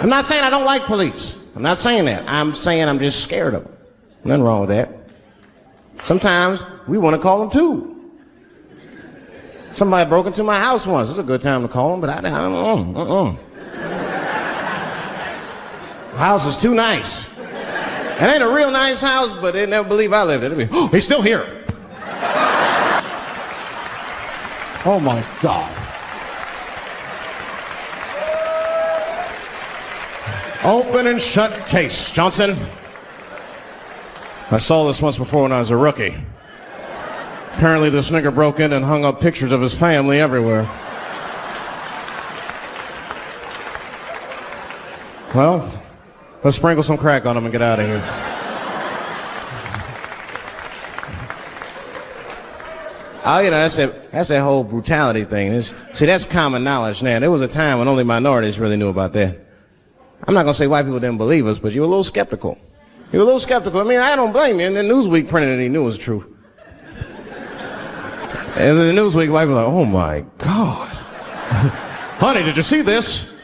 I'm not saying I don't like police. I'm not saying that. I'm saying I'm just scared of them. Nothing wrong with that. Sometimes we want to call them too. Somebody broke into my house once. It's a good time to call them, but I don't know. The house is too nice. It ain't a real nice house, but they never believe I lived it. Oh, he's still here. Oh my God. Open and shut case, Johnson. I saw this once before when I was a rookie. Apparently this nigger broke in and hung up pictures of his family everywhere. Well, let's sprinkle some crack on him and get out of here. Oh, you know, that's that whole brutality thing. See, that's common knowledge now. There was a time when only minorities really knew about that. I'm not going to say white people didn't believe us, but you were a little skeptical. You were a little skeptical. I mean, I don't blame you. And then Newsweek printed it, he knew it was true. And then the Newsweek white people were like, oh my God. Honey, did you see this?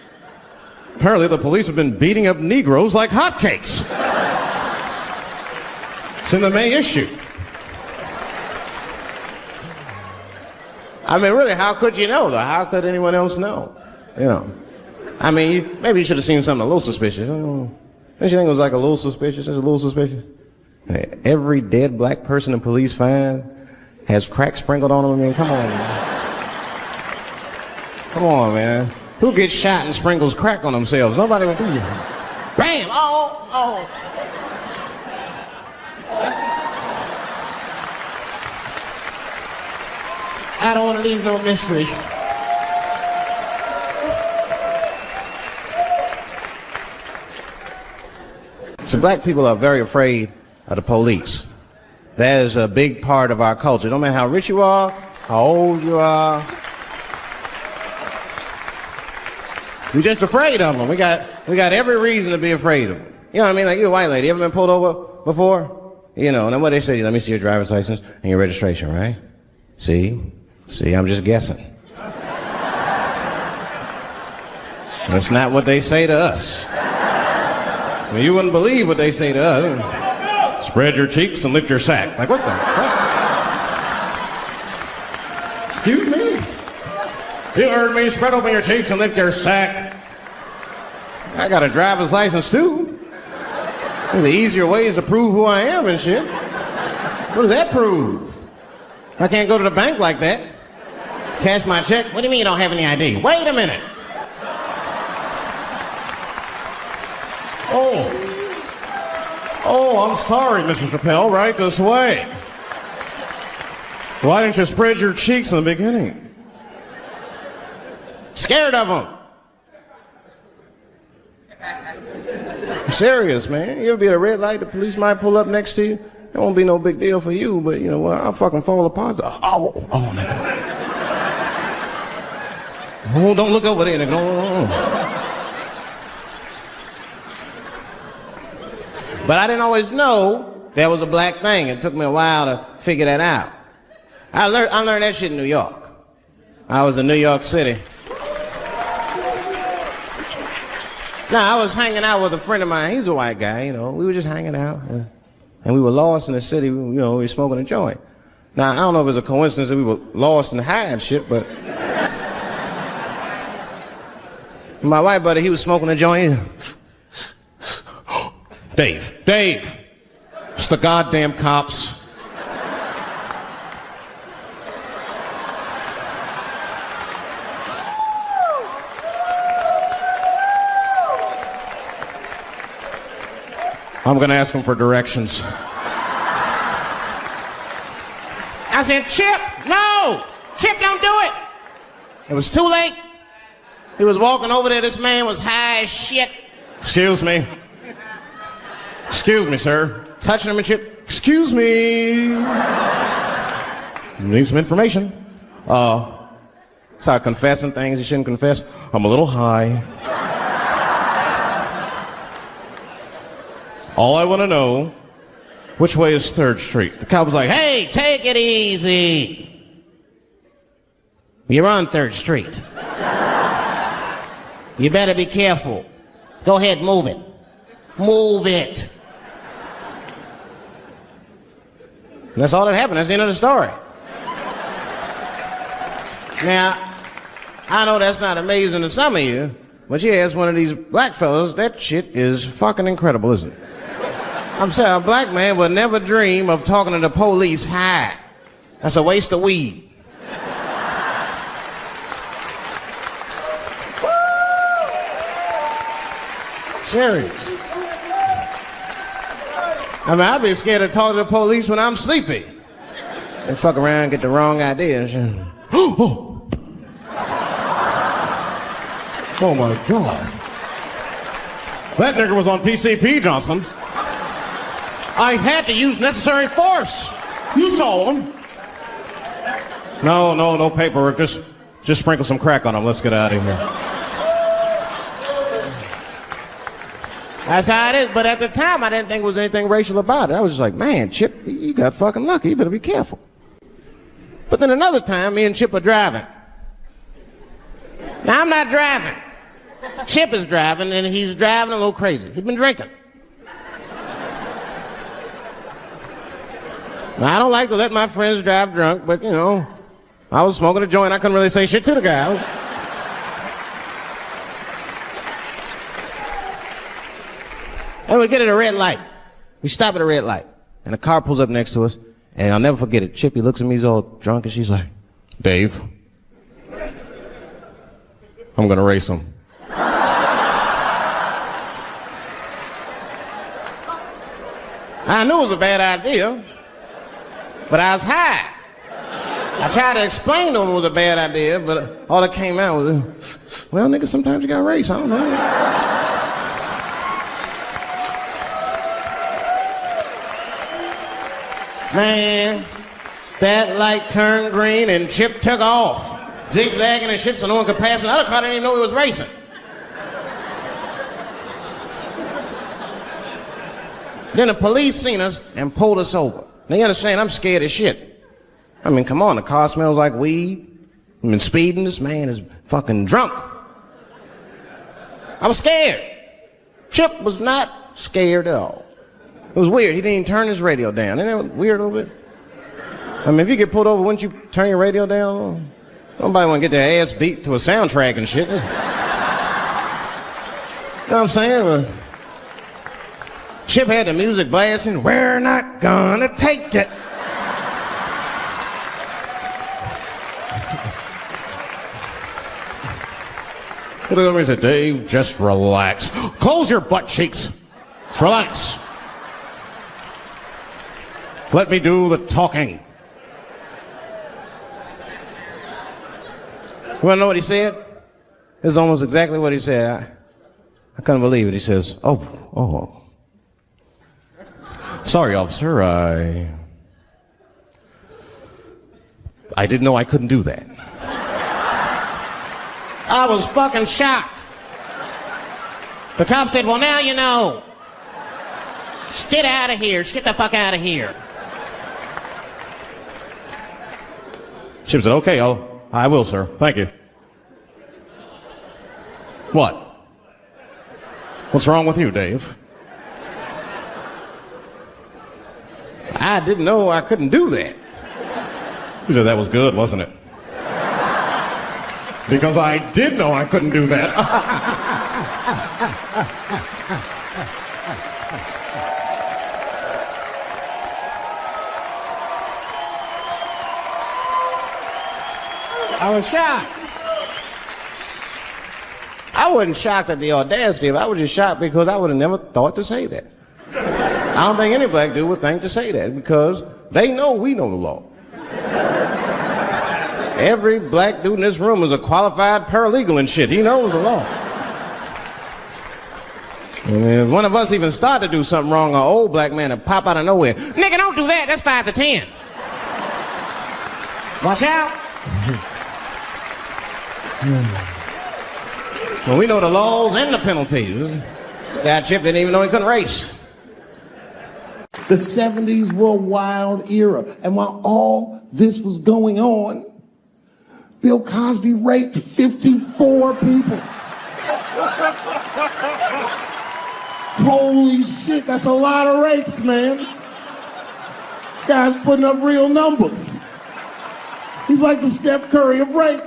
Apparently the police have been beating up Negroes like hotcakes. It's in the May issue. I mean, really, how could you know, though? How could anyone else know? You know. I mean, maybe you should have seen something a little suspicious. Don't you think it was like a little suspicious? Just a little suspicious? Hey, every dead black person the police find has crack sprinkled on them. I mean, come on, man. Come on, man. Who gets shot and sprinkles crack on themselves? Nobody would do that. Bam! Oh! I don't want to leave no mysteries. So black people are very afraid of the police. That is a big part of our culture. No matter how rich you are, how old you are. We're just afraid of them. We got every reason to be afraid of them. You know what I mean? Like, you a white lady, you ever been pulled over before? You know, and then what they say, let me see your driver's license and your registration, right? See, I'm just guessing. That's not what they say to us. I mean, you wouldn't believe what they say to us. Spread your cheeks and lift your sack. Like, what the fuck? Excuse me? You heard me. Spread open your cheeks and lift your sack. I got a driver's license, too. There's easier ways to prove who I am and shit. What does that prove? I can't go to the bank like that. Cash my check. What do you mean you don't have any ID? Wait a minute. Oh, I'm sorry, Mr. Chappelle. Right this way. Why didn't you spread your cheeks in the beginning? Scared of them. I'm serious, man. You ever be at a red light, the police might pull up next to you. It won't be no big deal for you, but you know what? I'll fucking fall apart. Oh, nigga. Oh, don't look over there, nigga. No. But I didn't always know that was a black thing. It took me a while to figure that out. I learned that shit in New York. I was in New York City. Now, I was hanging out with a friend of mine. He's a white guy, you know. We were just hanging out. And we were lost in the city. We were smoking a joint. Now, I don't know if it's a coincidence that we were lost and high and shit, but... my white buddy, he was smoking a joint. Dave, it's the goddamn cops. I'm gonna ask him for directions. I said, Chip, no! Chip, don't do it! It was too late. He was walking over there, this man was high as shit. Excuse me, sir. Touching him and shit. Excuse me. Need some information. Start confessing things he shouldn't confess. I'm a little high. All I want to know, which way is 3rd Street? The cop was like, hey, take it easy. You're on 3rd Street. You better be careful. Go ahead, move it. Move it. And that's all that happened. That's the end of the story. Now, I know that's not amazing to some of you, but you ask one of these black fellas, that shit is fucking incredible, isn't it? I'm saying a black man would never dream of talking to the police high. That's a waste of weed. Serious. I mean, I'd be scared to talk to the police when I'm sleepy. They fuck around and get the wrong idea and shit. Oh my God. That nigger was on PCP, Johnson. I had to use necessary force. You saw him. No paperwork. Just sprinkle some crack on him. Let's get out of here. That's how it is. But at the time, I didn't think there was anything racial about it. I was just like, man, Chip, you got fucking lucky. You better be careful. But then another time, me and Chip are driving. Now, I'm not driving. Chip is driving, and he's driving a little crazy. He's been drinking. Now, I don't like to let my friends drive drunk, but, you know, I was smoking a joint. I couldn't really say shit to the guy. And we get at a red light. We stop at a red light. And a car pulls up next to us. And I'll never forget it. Chippy looks at me, he's all drunk, and she's like, Dave, I'm going to race him. I knew it was a bad idea, but I was high. I tried to explain to him it was a bad idea, but all that came out was, well, nigga, sometimes you got to race. I don't know. Man, that light turned green and Chip took off, zigzagging and shit so no one could pass. The other car didn't even know he was racing. Then the police seen us and pulled us over. Now you understand, I'm scared as shit. I mean, come on, the car smells like weed. I've been speeding, this man is fucking drunk. I was scared. Chip was not scared at all. It was weird. He didn't even turn his radio down. Isn't that weird a little bit? I mean, if you get pulled over, wouldn't you turn your radio down? Nobody want to get their ass beat to a soundtrack and shit. You know what I'm saying? Chip had the music blasting. We're not gonna take it. He looked at me and said, Dave, just relax. Close your butt cheeks. Just relax. Let me do the talking. You want to know what he said? This is almost exactly what he said. I couldn't believe it. He says, oh. Sorry, officer, I didn't know I couldn't do that. I was fucking shocked. The cop said, well, now you know. Just get out of here. Just get the fuck out of here. Chip said, okay, I will, sir. Thank you. What? What's wrong with you, Dave? I didn't know I couldn't do that. He said, that was good, wasn't it? Because I did know I couldn't do that. I was shocked. I wasn't shocked at the audacity of it. I was just shocked because I would have never thought to say that. I don't think any black dude would think to say that because they know we know the law. Every black dude in this room is a qualified paralegal and shit. He knows the law. And if one of us even start to do something wrong, an old black man will pop out of nowhere. Nigga, don't do that. That's 5 to 10. Watch out. Well, we know the laws and the penalties. That Chip didn't even know he couldn't race. The 70s were a wild era. And while all this was going on, Bill Cosby raped 54 people. Holy shit, that's a lot of rapes, man. This guy's putting up real numbers. He's like the Steph Curry of rape.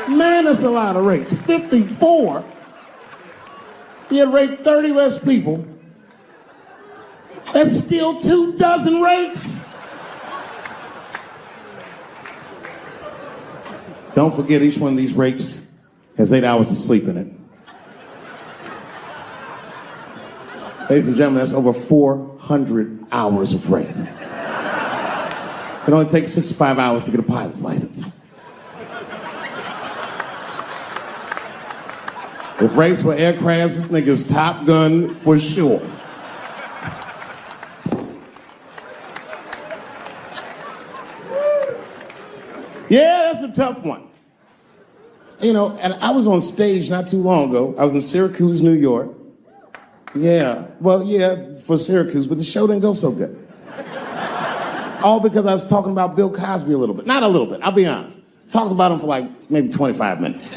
Man, that's a lot of rapes. 54. If he had raped 30 less people, that's still 24 rapes. Don't forget, each one of these rapes has 8 hours of sleep in it. Ladies and gentlemen, that's over 400 hours of rape. It only takes 65 hours to get a pilot's license. If rapes were aircrafts, this nigga's Top Gun for sure. Yeah, that's a tough one. You know, and I was on stage not too long ago. I was in Syracuse, New York. Yeah, well, yeah, for Syracuse, but the show didn't go so good. All because I was talking about Bill Cosby a little bit. Not a little bit, I'll be honest. Talked about him for like maybe 25 minutes.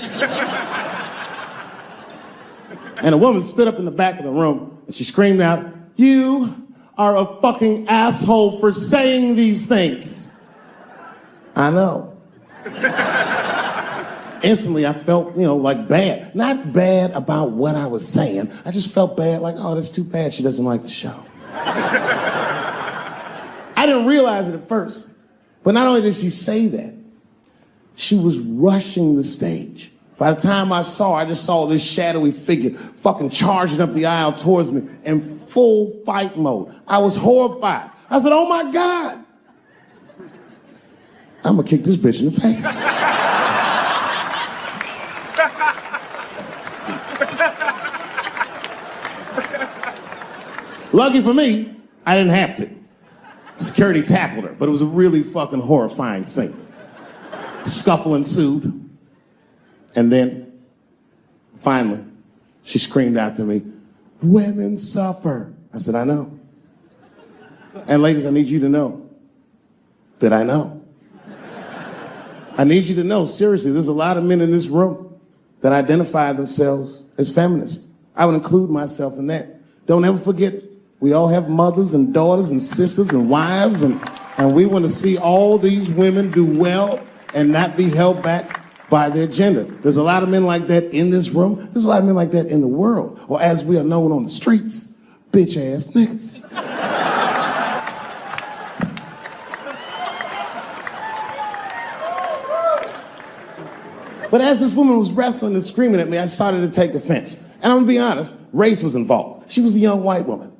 And a woman stood up in the back of the room and she screamed out, "You are a fucking asshole for saying these things." I know. Instantly, I felt, like bad. Not bad about what I was saying. I just felt bad, like, oh, that's too bad she doesn't like the show. I didn't realize it at first. But not only did she say that, she was rushing the stage. By the time I just saw this shadowy figure fucking charging up the aisle towards me in full fight mode. I was horrified. I said, oh my God. I'm gonna kick this bitch in the face. Lucky for me, I didn't have to. Security tackled her, but it was a really fucking horrifying scene. A scuffle ensued. And then, finally, she screamed out to me, "Women suffer." I said, I know. And ladies, I need you to know that I know. I need you to know, seriously, there's a lot of men in this room that identify themselves as feminists. I would include myself in that. Don't ever forget, we all have mothers and daughters and sisters and wives, and we want to see all these women do well and not be held back by their gender. There's a lot of men like that in this room. There's a lot of men like that in the world, or as we are known on the streets, bitch-ass niggas. But as this woman was wrestling and screaming at me, I started to take offense. And I'm gonna be honest, race was involved. She was a young white woman.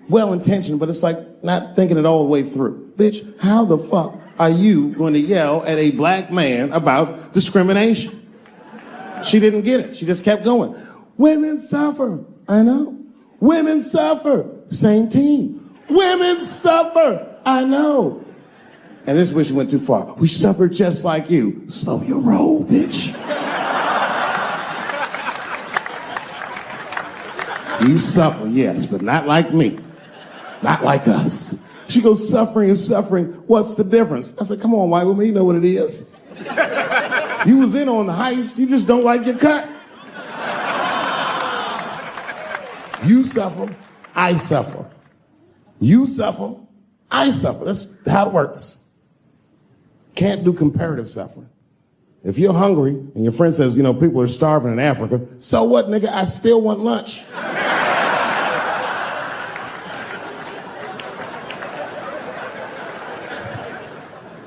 Well-intentioned, but it's like not thinking it all the way through. Bitch, how the fuck are you going to yell at a black man about discrimination? She didn't get it. She just kept going. Women suffer. I know. Women suffer. Same team. Women suffer. I know. And this is where she went too far. We suffer just like you. Slow your roll, bitch. You suffer, yes, but not like me. Not like us. She goes, suffering and suffering. What's the difference? I said, come on, white woman, you know what it is. You was in on the heist, you just don't like your cut. You suffer, I suffer. You suffer, I suffer. That's how it works. Can't do comparative suffering. If you're hungry and your friend says, people are starving in Africa, so what, nigga? I still want lunch.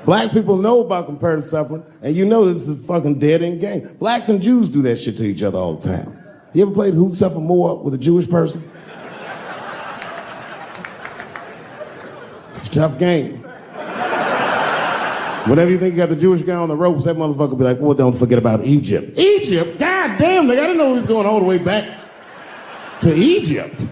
Black people know about comparative suffering, and you know this is a fucking dead-end game. Blacks and Jews do that shit to each other all the time. You ever played Who'd Suffer More with a Jewish person? It's a tough game. Whenever you think you got the Jewish guy on the ropes, that motherfucker will be like, well, don't forget about Egypt. Egypt? God damn, nigga, I didn't know he was going all the way back to Egypt.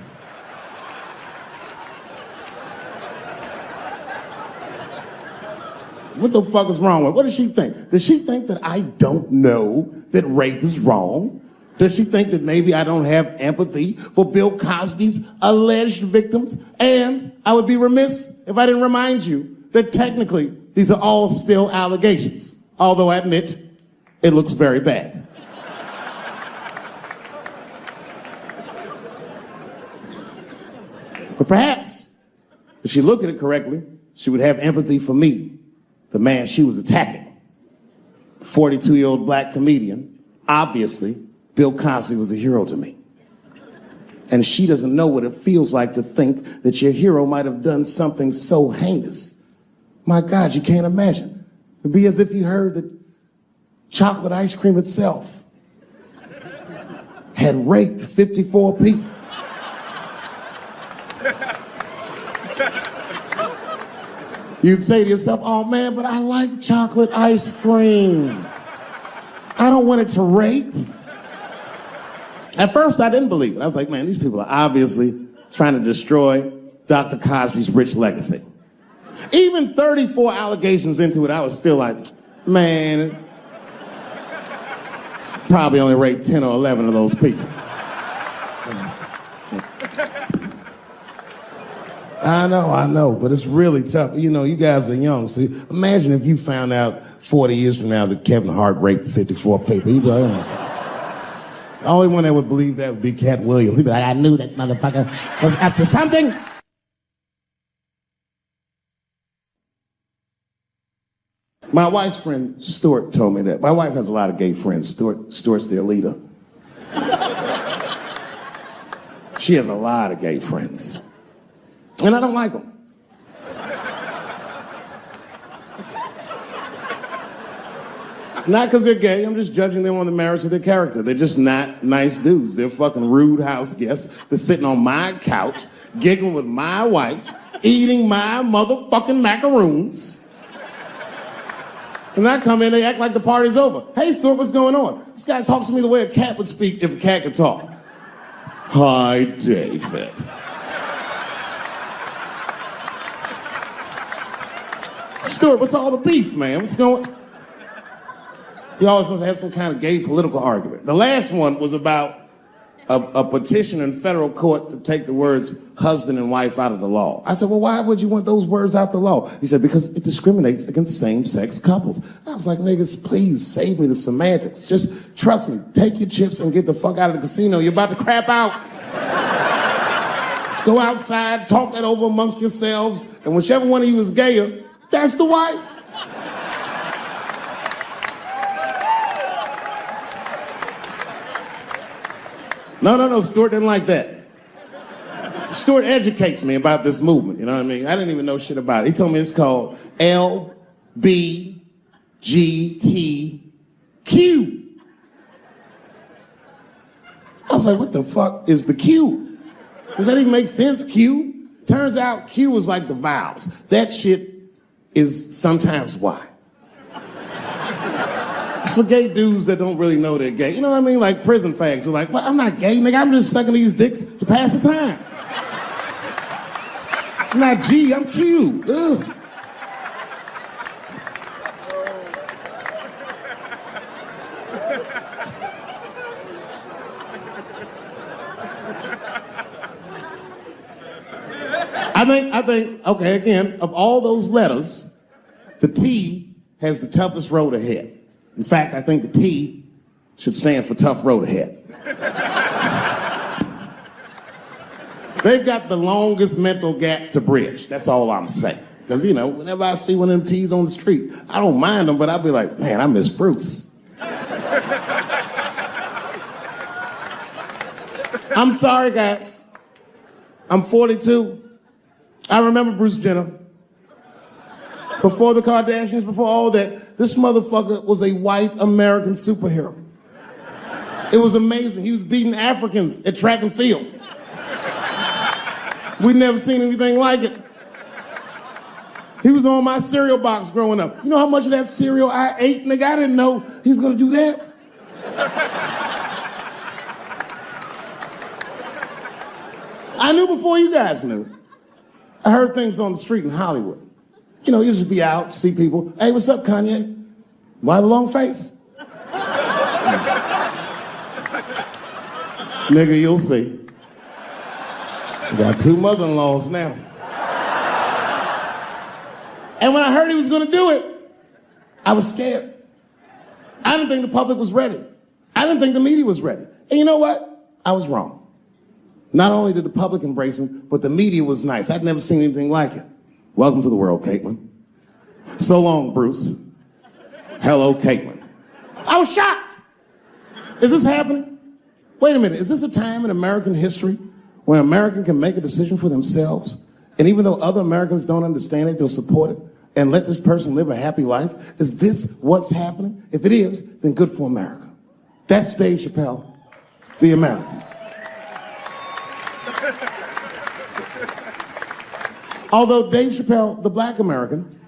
What the fuck is wrong with her? What does she think? Does she think that I don't know that rape is wrong? Does she think that maybe I don't have empathy for Bill Cosby's alleged victims? And I would be remiss if I didn't remind you that technically these are all still allegations, although I admit it looks very bad. But perhaps, if she looked at it correctly, she would have empathy for me, the man she was attacking. 42-year-old black comedian. Obviously, Bill Cosby was a hero to me. And she doesn't know what it feels like to think that your hero might have done something so heinous. My God, you can't imagine. It'd be as if you heard that chocolate ice cream itself had raped 54 people. You'd say to yourself, oh man, but I like chocolate ice cream. I don't want it to rape. At first, I didn't believe it. I was like, man, these people are obviously trying to destroy Dr. Cosby's rich legacy. Even 34 allegations into it, I was still like, man, probably only raped 10 or 11 of those people. I know, but it's really tough. You know, you guys are young, so imagine if you found out 40 years from now that Kevin Hart raped 54 people. You'd be like, oh. The only one that would believe that would be Cat Williams. He'd be like, I knew that motherfucker was up to something. My wife's friend, Stuart, told me that. My wife has a lot of gay friends. Stuart's their leader. She has a lot of gay friends. And I don't like them. Not because they're gay, I'm just judging them on the merits of their character. They're just not nice dudes. They're fucking rude house guests. They're sitting on my couch, giggling with my wife, eating my motherfucking macaroons. And I come in, they act like the party's over. Hey, Stuart, what's going on? This guy talks to me the way a cat would speak if a cat could talk. Hi, David. Stuart, what's all the beef, man? What's going on? He always wants to have some kind of gay political argument. The last one was about a petition in federal court to take the words husband and wife out of the law. I said, well, why would you want those words out the law? He said, because it discriminates against same-sex couples. I was like, niggas, please save me the semantics. Just trust me. Take your chips and get the fuck out of the casino. You're about to crap out. Just go outside, talk that over amongst yourselves, and whichever one of you is gayer, that's the wife. No, Stuart didn't like that. Stuart educates me about this movement, you know what I mean? I didn't even know shit about it. He told me it's called LBGTQ. I was like, what the fuck is the Q? Does that even make sense, Q? Turns out Q is like the vowels. That shit is sometimes Y. It's for gay dudes that don't really know they're gay. You know what I mean? Like prison fags who are like, well, I'm not gay, nigga. I'm just sucking these dicks to pass the time. I'm not G, I'm Q. Ugh. I think, okay, again, of all those letters, the T has the toughest road ahead. In fact, I think the T should stand for tough road ahead. They've got the longest mental gap to bridge. That's all I'm saying. Because, you know, whenever I see one of them T's on the street, I don't mind them, but I'll be like, man, I miss Bruce. I'm sorry, guys. I'm 42. I remember Bruce Jenner. Before the Kardashians, before all that, this motherfucker was a white American superhero. It was amazing. He was beating Africans at track and field. We'd never seen anything like it. He was on my cereal box growing up. You know how much of that cereal I ate, nigga? I didn't know he was gonna do that. I knew before you guys knew. I heard things on the street in Hollywood. You know, you just be out, see people. Hey, what's up, Kanye? Why the long face? Nigga, you'll see. We got 2 mother-in-laws now. And when I heard he was gonna do it, I was scared. I didn't think the public was ready. I didn't think the media was ready. And you know what? I was wrong. Not only did the public embrace him, but the media was nice. I'd never seen anything like it. Welcome to the world, Caitlin. So long, Bruce. Hello, Caitlin. I was shocked. Is this happening? Wait a minute, is this a time in American history when an American can make a decision for themselves? And even though other Americans don't understand it, they'll support it and let this person live a happy life? Is this what's happening? If it is, then good for America. That's Dave Chappelle, the American. Although Dave Chappelle, the black American,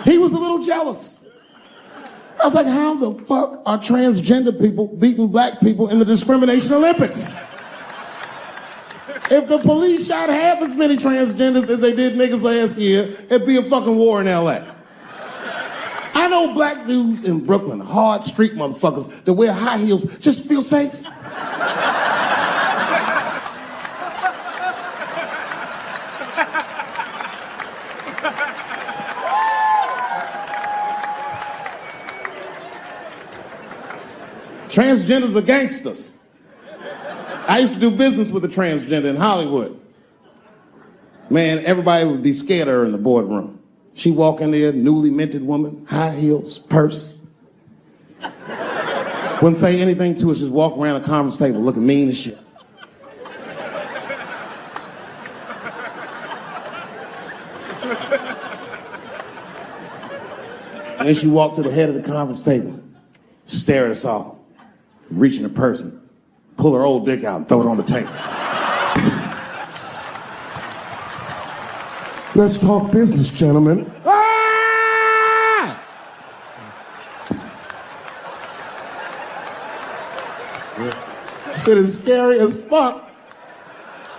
he was a little jealous. I was like, how the fuck are transgender people beating black people in the discrimination Olympics? If the police shot half as many transgenders as they did niggas last year, it'd be a fucking war in LA. I know black dudes in Brooklyn, hard street motherfuckers that wear high heels just to feel safe. Transgenders are gangsters. I used to do business with a transgender in Hollywood. Man, everybody would be scared of her in the boardroom. She'd walk in there, newly minted woman, high heels, purse. Wouldn't say anything to us, just walk around the conference table looking mean as shit. And then she walked to the head of the conference table, stare at us all. Reach in her purse and pull her old dick out and throw it on the table. Let's talk business, gentlemen. Ah! Shit is scary as fuck.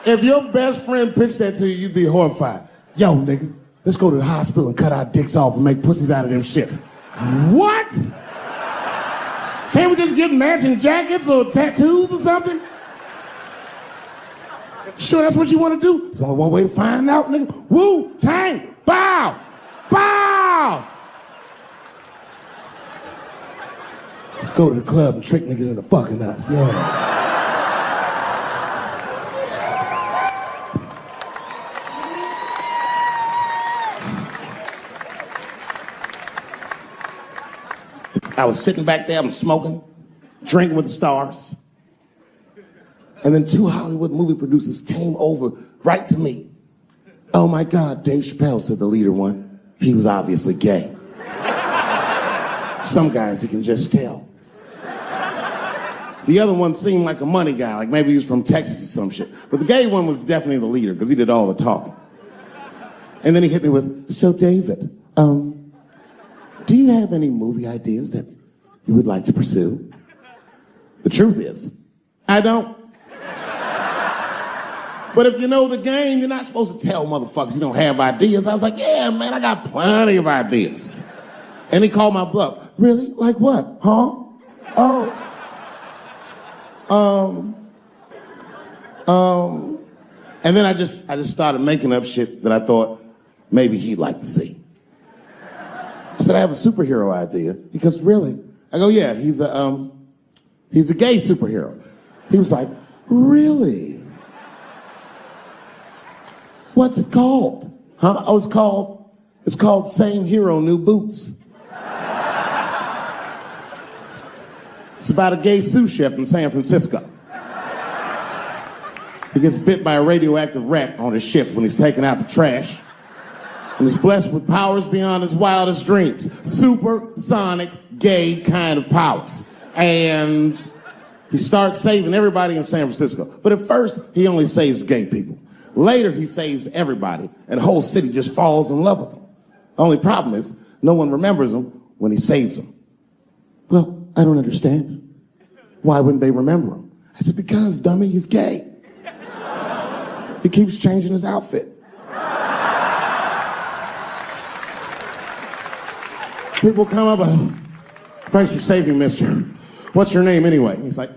If your best friend pitched that to you, you'd be horrified. Yo, nigga, let's go to the hospital and cut our dicks off and make pussies out of them shits. What? Can't we just get matching jackets or tattoos or something? Sure, that's what you want to do? There's only one way to find out, nigga. Wu, Tang, bow, bow. Let's go to the club and trick niggas into fucking us, yeah. I was sitting back there, I'm smoking, drinking with the stars. And then two Hollywood movie producers came over right to me. Oh my God, Dave Chappelle, said the leader one. He was obviously gay. Some guys you can just tell. The other one seemed like a money guy, like maybe he was from Texas or some shit. But the gay one was definitely the leader because he did all the talking. And then he hit me with, so David, do you have any movie ideas that you would like to pursue? The truth is, I don't. But if you know the game, you're not supposed to tell motherfuckers you don't have ideas. I was like, yeah, man, I got plenty of ideas. And he called my bluff. Really? Like what? Huh? And then I just started making up shit that I thought maybe he'd like to see. I said, I have a superhero idea, because really? I go, yeah, he's a gay superhero. He was like, really? What's it called? Huh? Oh, it's called Same Hero, New Boots. It's about a gay sous chef in San Francisco. He gets bit by a radioactive rat on his shift when he's taking out the trash, and is blessed with powers beyond his wildest dreams. Supersonic, gay kind of powers. And he starts saving everybody in San Francisco. But at first, he only saves gay people. Later, he saves everybody, and the whole city just falls in love with him. The only problem is, no one remembers him when he saves them. Well, I don't understand. Why wouldn't they remember him? I said, because, dummy, he's gay. He keeps changing his outfit. People come up, thanks for saving, mister. What's your name anyway? And he's like,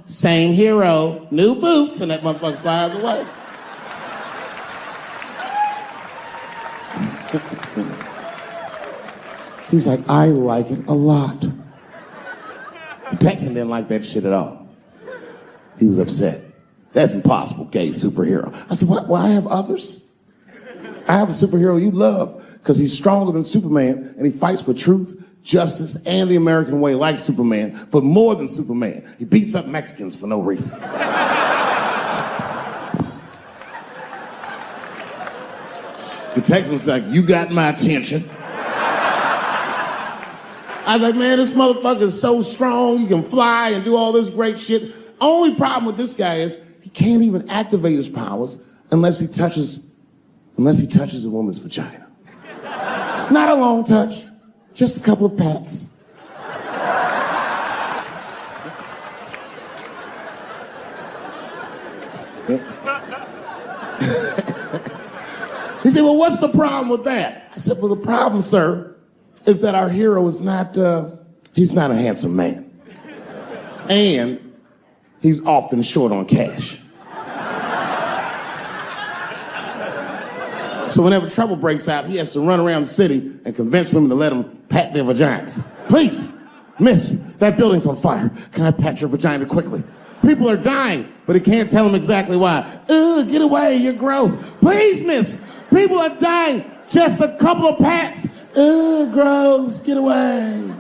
same hero, new boots, and that motherfucker flies away. He was like, I like it a lot. The Texan didn't like that shit at all. He was upset. That's impossible, gay superhero. I said, what? Well, I have others. I have a superhero you love because he's stronger than Superman and he fights for truth, justice, and the American way like Superman, but more than Superman. He beats up Mexicans for no reason. The Texan's like, you got my attention. I was like, man, this motherfucker is so strong, he can fly and do all this great shit. Only problem with this guy is he can't even activate his powers unless he touches a woman's vagina. Not a long touch, just a couple of pats. He said, well, what's the problem with that? I said, well, the problem, sir, is that our hero is not, he's not a handsome man. And he's often short on cash. So whenever trouble breaks out, he has to run around the city and convince women to let him pat their vaginas. Please, miss, that building's on fire. Can I pat your vagina quickly? People are dying, but he can't tell them exactly why. Ugh, get away, you're gross. Please, miss, people are dying. Just a couple of pats. Ugh, gross, get away.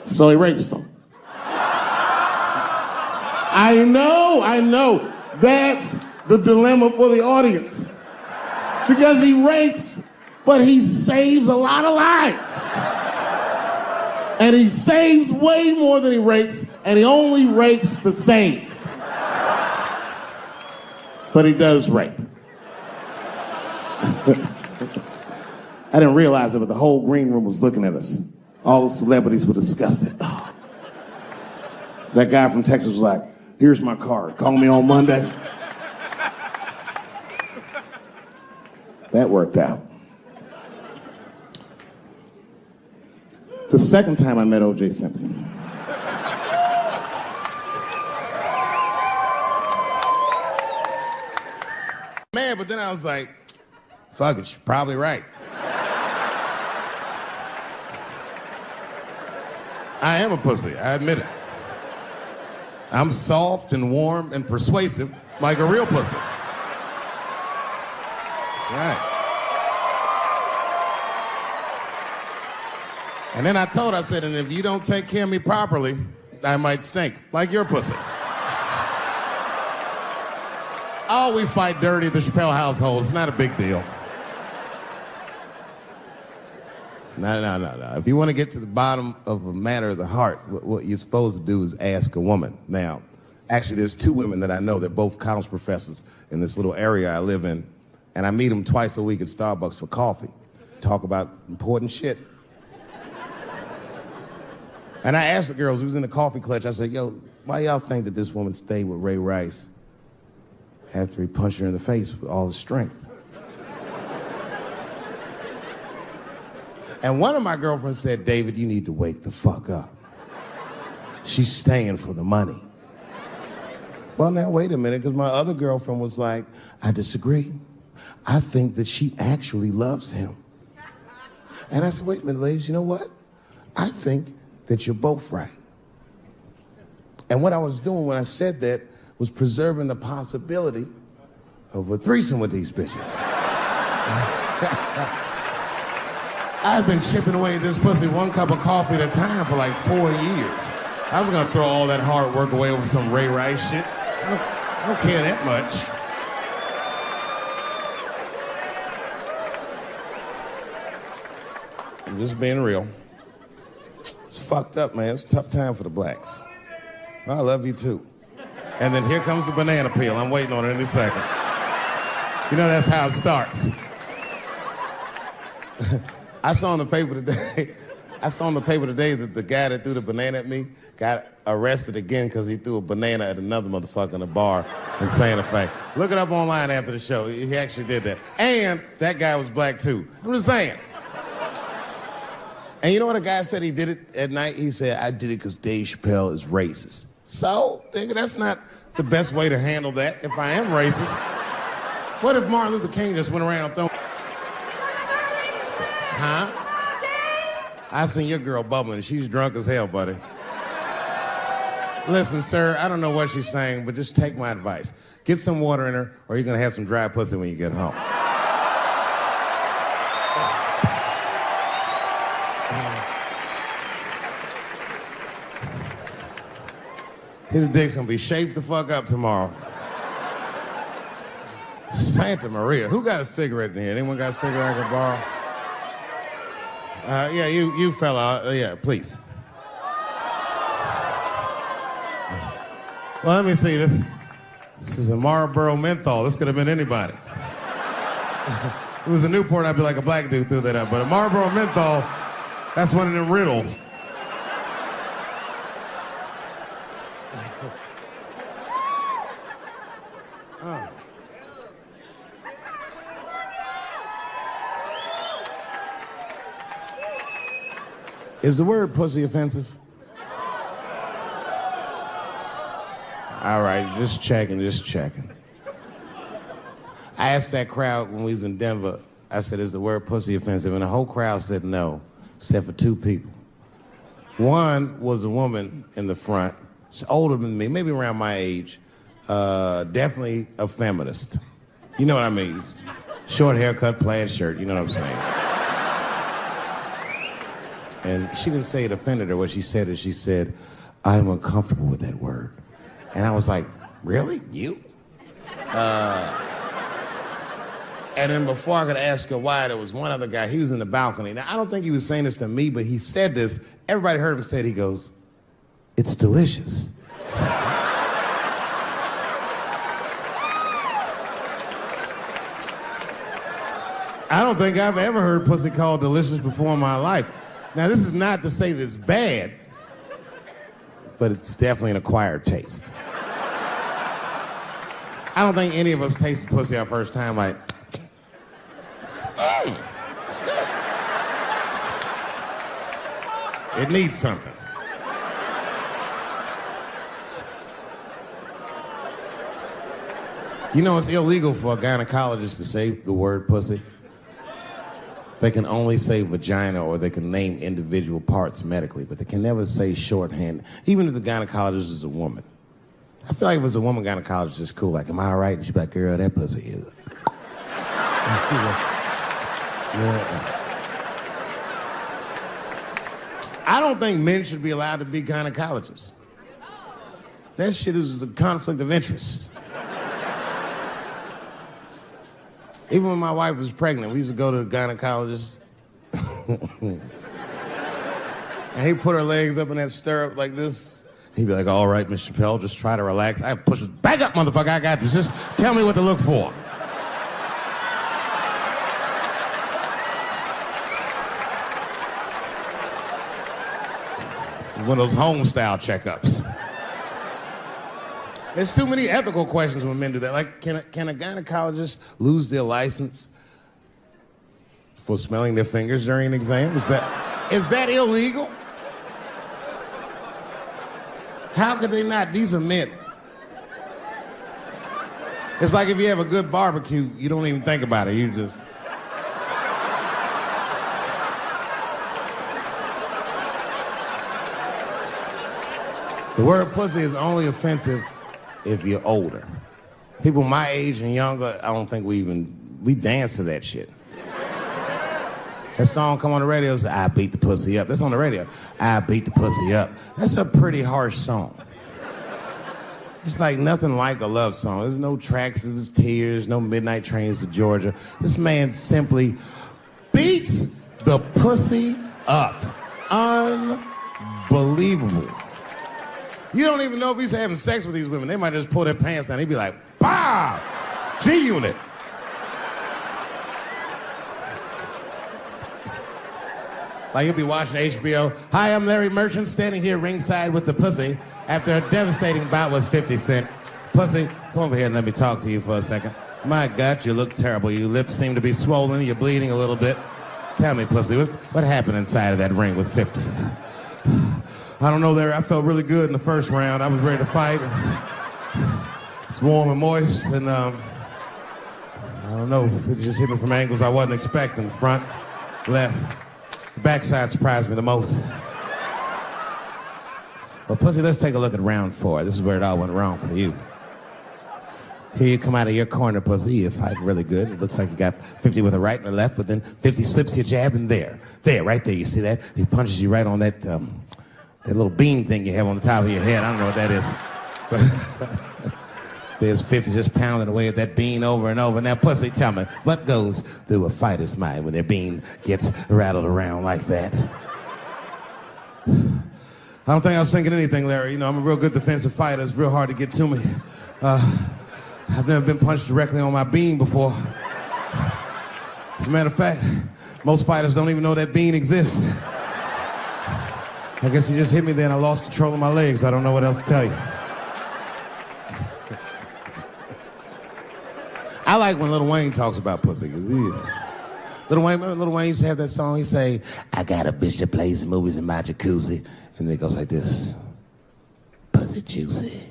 So he rapes them. I know. That's the dilemma for the audience. Because he rapes, but he saves a lot of lives. And he saves way more than he rapes, and he only rapes to save. But he does rape. I didn't realize it, but the whole green room was looking at us. All the celebrities were disgusted. Oh. That guy from Texas was like, here's my card. Call me on Monday. That worked out. The second time I met O.J. Simpson. Man, but then I was like, fuck it, you're probably right. I am a pussy, I admit it. I'm soft and warm and persuasive like a real pussy. Right. And then I said, and if you don't take care of me properly, I might stink like your pussy. Oh, we fight dirty at the Chappelle household. It's not a big deal. No. If you want to get to the bottom of a matter of the heart, what you're supposed to do is ask a woman. Now, actually, there's two women that I know. They're both college professors in this little area I live in. And I meet them twice a week at Starbucks for coffee. Talk about important shit. And I asked the girls who was in the coffee clutch, I said, yo, why y'all think that this woman stayed with Ray Rice after he punched her in the face with all his strength? And one of my girlfriends said, David, you need to wake the fuck up. She's staying for the money. Well, now, wait a minute, because my other girlfriend was like, I disagree. I think that she actually loves him. And I said, wait a minute, ladies, you know what? I think that you're both right. And what I was doing when I said that was preserving the possibility of a threesome with these bitches. I've been chipping away at this pussy one cup of coffee at a time for like 4 years. I was gonna throw all that hard work away over some Ray Rice shit. I don't care that much. I'm just being real. It's fucked up, man. It's a tough time for the blacks. I love you too. And then here comes the banana peel. I'm waiting on it any second. You know that's how it starts. I saw in the paper today that the guy that threw the banana at me got arrested again because he threw a banana at another motherfucker in a bar in Santa Fe. Look it up online after the show. He actually did that. And that guy was black too. I'm just saying. And you know what a guy said he did it at night? He said, I did it because Dave Chappelle is racist. So, nigga, that's not the best way to handle that if I am racist. What if Martin Luther King just went around throwing... Huh? I seen your girl bubbling. She's drunk as hell, buddy. Listen, sir, I don't know what she's saying, but just take my advice. Get some water in her, or you're gonna have some dry pussy when you get home. His dick's gonna be shaped the fuck up tomorrow. Santa Maria. Who got a cigarette in here? Anyone got a cigarette I can borrow? Yeah, you fella. Yeah, please. Well, let me see this. This is a Marlboro menthol. This could have been anybody. If it was a Newport, I'd be like a black dude threw that up. But a Marlboro menthol, that's one of them riddles. Is the word pussy offensive? All right, just checking. I asked that crowd when we was in Denver, I said, is the word pussy offensive? And the whole crowd said no, except for two people. One was a woman in the front, she's older than me, maybe around my age, definitely a feminist. You know what I mean? Short haircut, plaid shirt, you know what I'm saying? And she didn't say it offended her. What she said is, she said, I'm uncomfortable with that word. And I was like, really? You? And then before I could ask her why, there was one other guy, he was in the balcony. Now, I don't think he was saying this to me, but he said this. Everybody heard him say it. He goes, it's delicious. I don't think I've ever heard pussy called delicious before in my life. Now, this is not to say that it's bad, but it's definitely an acquired taste. I don't think any of us tasted pussy our first time like, it's good. It needs something. You know, it's illegal for a gynecologist to say the word pussy. They can only say vagina, or they can name individual parts medically, but they can never say shorthand, even if the gynecologist is a woman. I feel like if it was a woman gynecologist, it's cool. Like, am I all right? And she'd be like, girl, that pussy is. I don't think men should be allowed to be gynecologists. That shit is a conflict of interest. Even when my wife was pregnant, we used to go to the gynecologist. And he'd put her legs up in that stirrup like this. He'd be like, all right, Miss Chappelle, just try to relax. I push it, back up, motherfucker, I got this. Just tell me what to look for. One of those home-style checkups. There's too many ethical questions when men do that. Like, can a gynecologist lose their license for smelling their fingers during an exam? Is that illegal? How could they not? These are men. It's like if you have a good barbecue, you don't even think about it. You just... The word pussy is only offensive if you're older. People my age and younger, I don't think we dance to that shit. That song come on the radio, say, I beat the pussy up. That's on the radio. I beat the pussy up. That's a pretty harsh song. It's like nothing like a love song. There's no tracks of his tears, no midnight trains to Georgia. This man simply beats the pussy up. Unbelievable. You don't even know if he's having sex with these women. They might just pull their pants down. He'd be like, bah! G-Unit. Like he'll be watching HBO. Hi, I'm Larry Merchant, standing here ringside with the pussy after a devastating bout with 50 Cent. Pussy, come over here and let me talk to you for a second. My God, you look terrible. Your lips seem to be swollen. You're bleeding a little bit. Tell me, pussy, what happened inside of that ring with 50? I don't know, Larry. I felt really good in the first round. I was ready to fight. It's warm and moist, and I don't know. It just hit me from angles I wasn't expecting. Front, left, The backside surprised me the most. Well, pussy, let's take a look at round 4. This is where it all went wrong for you. Here you come out of your corner, pussy. You fight really good. It looks like you got 50 with a right and a left, but then 50 slips you a jab, and there, right there. You see that? He punches you right on that little bean thing you have on the top of your head. I don't know what that is. There's 50 just pounding away at that bean over and over. Now, pussy, tell me, what goes through a fighter's mind when their bean gets rattled around like that? I don't think I was thinking anything, Larry. You know, I'm a real good defensive fighter. It's real hard to get to me. I've never been punched directly on my bean before. As a matter of fact, most fighters don't even know that bean exists. I guess he just hit me there and I lost control of my legs. I don't know what else to tell you. I like when Lil Wayne talks about pussy, because Lil Wayne used to have that song, he'd say, I got a bitch that plays movies in my jacuzzi. And then it goes like this, pussy juicy.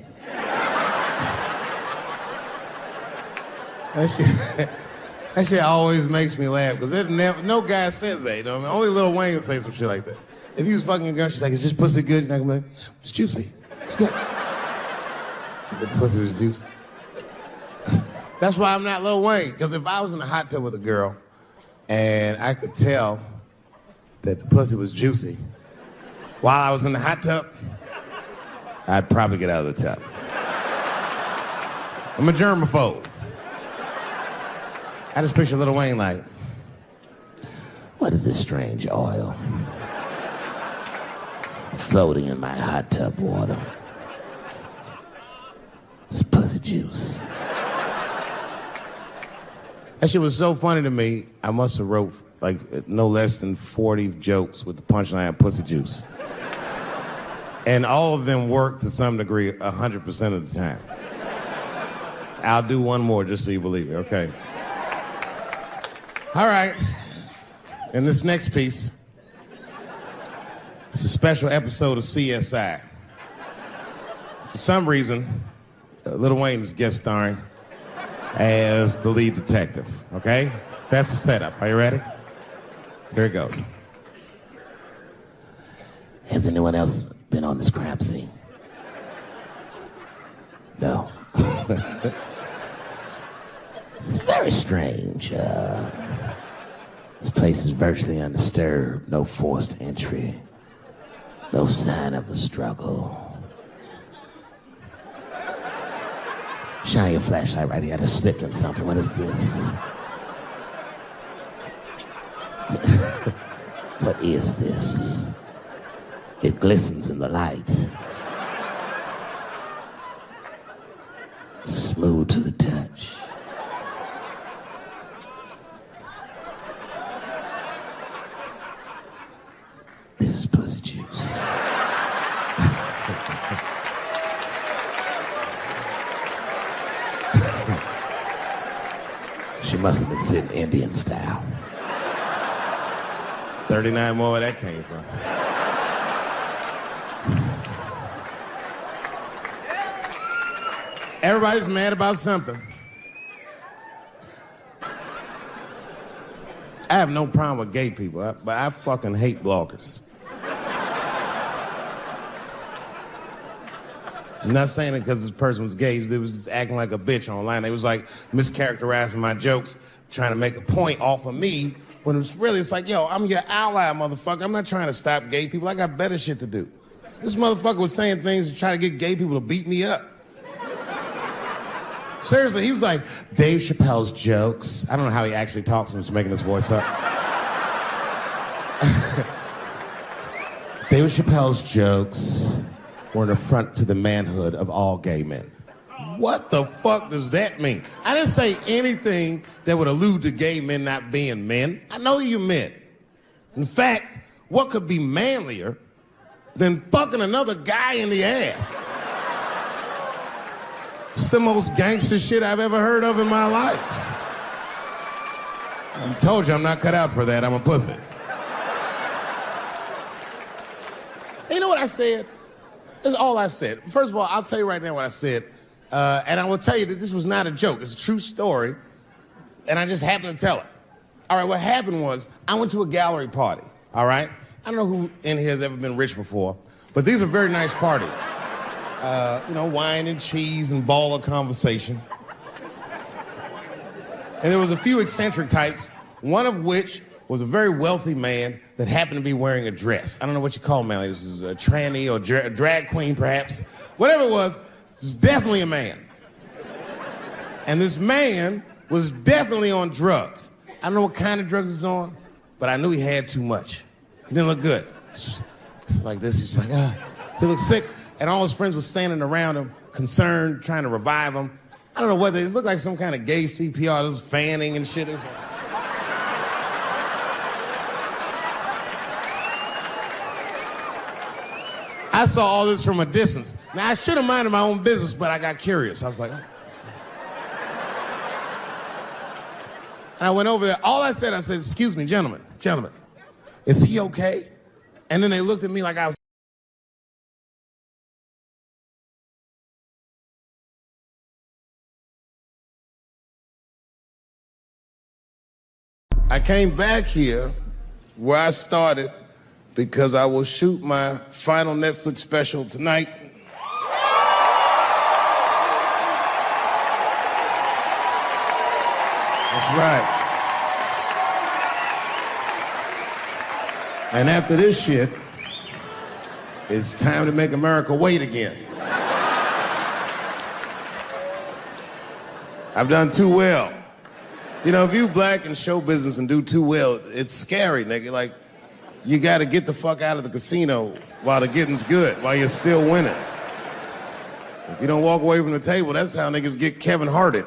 That shit always makes me laugh, because no guy says that, you know what I mean? Only Lil Wayne would say some shit like that. If he was fucking a girl, she's like, is this pussy good? And I'm like, it's juicy, it's good. I said, the pussy was juicy. That's why I'm not Lil Wayne, because if I was in a hot tub with a girl and I could tell that the pussy was juicy while I was in the hot tub, I'd probably get out of the tub. I'm a germaphobe. I just picture Lil Wayne like, what is this strange oil floating in my hot tub water? It's pussy juice. That shit was so funny to me, I must have wrote like no less than 40 jokes with the punchline pussy juice. And all of them worked to some degree 100% of the time. I'll do one more just so you believe me, okay? All right, and this next piece, it's a special episode of CSI. For some reason, Lil Wayne is guest starring as the lead detective, okay? That's the setup. Are you ready? Here it goes. Has anyone else been on this crime scene? No. It's very strange. This place is virtually undisturbed. No forced entry. No sign of a struggle. Shine your flashlight right here. I just slipped on something. What is this? What is this? It glistens in the light. Smooth to the touch. This is pussy juice. She must have been sitting Indian style. 39 more where that came from. Everybody's mad about something. I have no problem with gay people, but I fucking hate bloggers. I'm not saying it because this person was gay. They was just acting like a bitch online. They was like mischaracterizing my jokes, trying to make a point off of me, when it's like, yo, I'm your ally, motherfucker. I'm not trying to stop gay people. I got better shit to do. This motherfucker was saying things to try to get gay people to beat me up. Seriously, he was like, Dave Chappelle's jokes. I don't know how he actually talks, I'm just making his voice up. Dave Chappelle's jokes were an affront to the manhood of all gay men. What the fuck does that mean? I didn't say anything that would allude to gay men not being men. I know you men. In fact, what could be manlier than fucking another guy in the ass? It's the most gangster shit I've ever heard of in my life. I told you I'm not cut out for that. I'm a pussy. You know what I said? That's all I said. First of all, I'll tell you right now what I said. And I will tell you that this was not a joke. It's a true story. And I just happened to tell it. All right, what happened was I went to a gallery party. all right? I don't know who in here has ever been rich before, but these are very nice parties. Wine and cheese and ball of conversation. And there was a few eccentric types, one of which was a very wealthy man that happened to be wearing a dress. I don't know what you call him, man. This is a tranny or drag queen, perhaps. Whatever it was definitely a man. And this man was definitely on drugs. I don't know what kind of drugs he's on, but I knew he had too much. He didn't look good. It's like this. He's like, he looked sick. And all his friends were standing around him, concerned, trying to revive him. I don't know whether it looked like some kind of gay CPR. There was fanning and shit. I saw all this from a distance. Now, I should have minded my own business, but I got curious. I was like, oh. And I went over there. All I said, excuse me, gentlemen, is he okay? And then they looked at me like I was. I came back here where I started because I will shoot my final Netflix special tonight. That's right. And after this shit, it's time to make America wait again. I've done too well. You know, if you black in show business and do too well, it's scary, nigga. Like, you gotta get the fuck out of the casino while the getting's good, while you're still winning. If you don't walk away from the table, that's how niggas get Kevin Harted.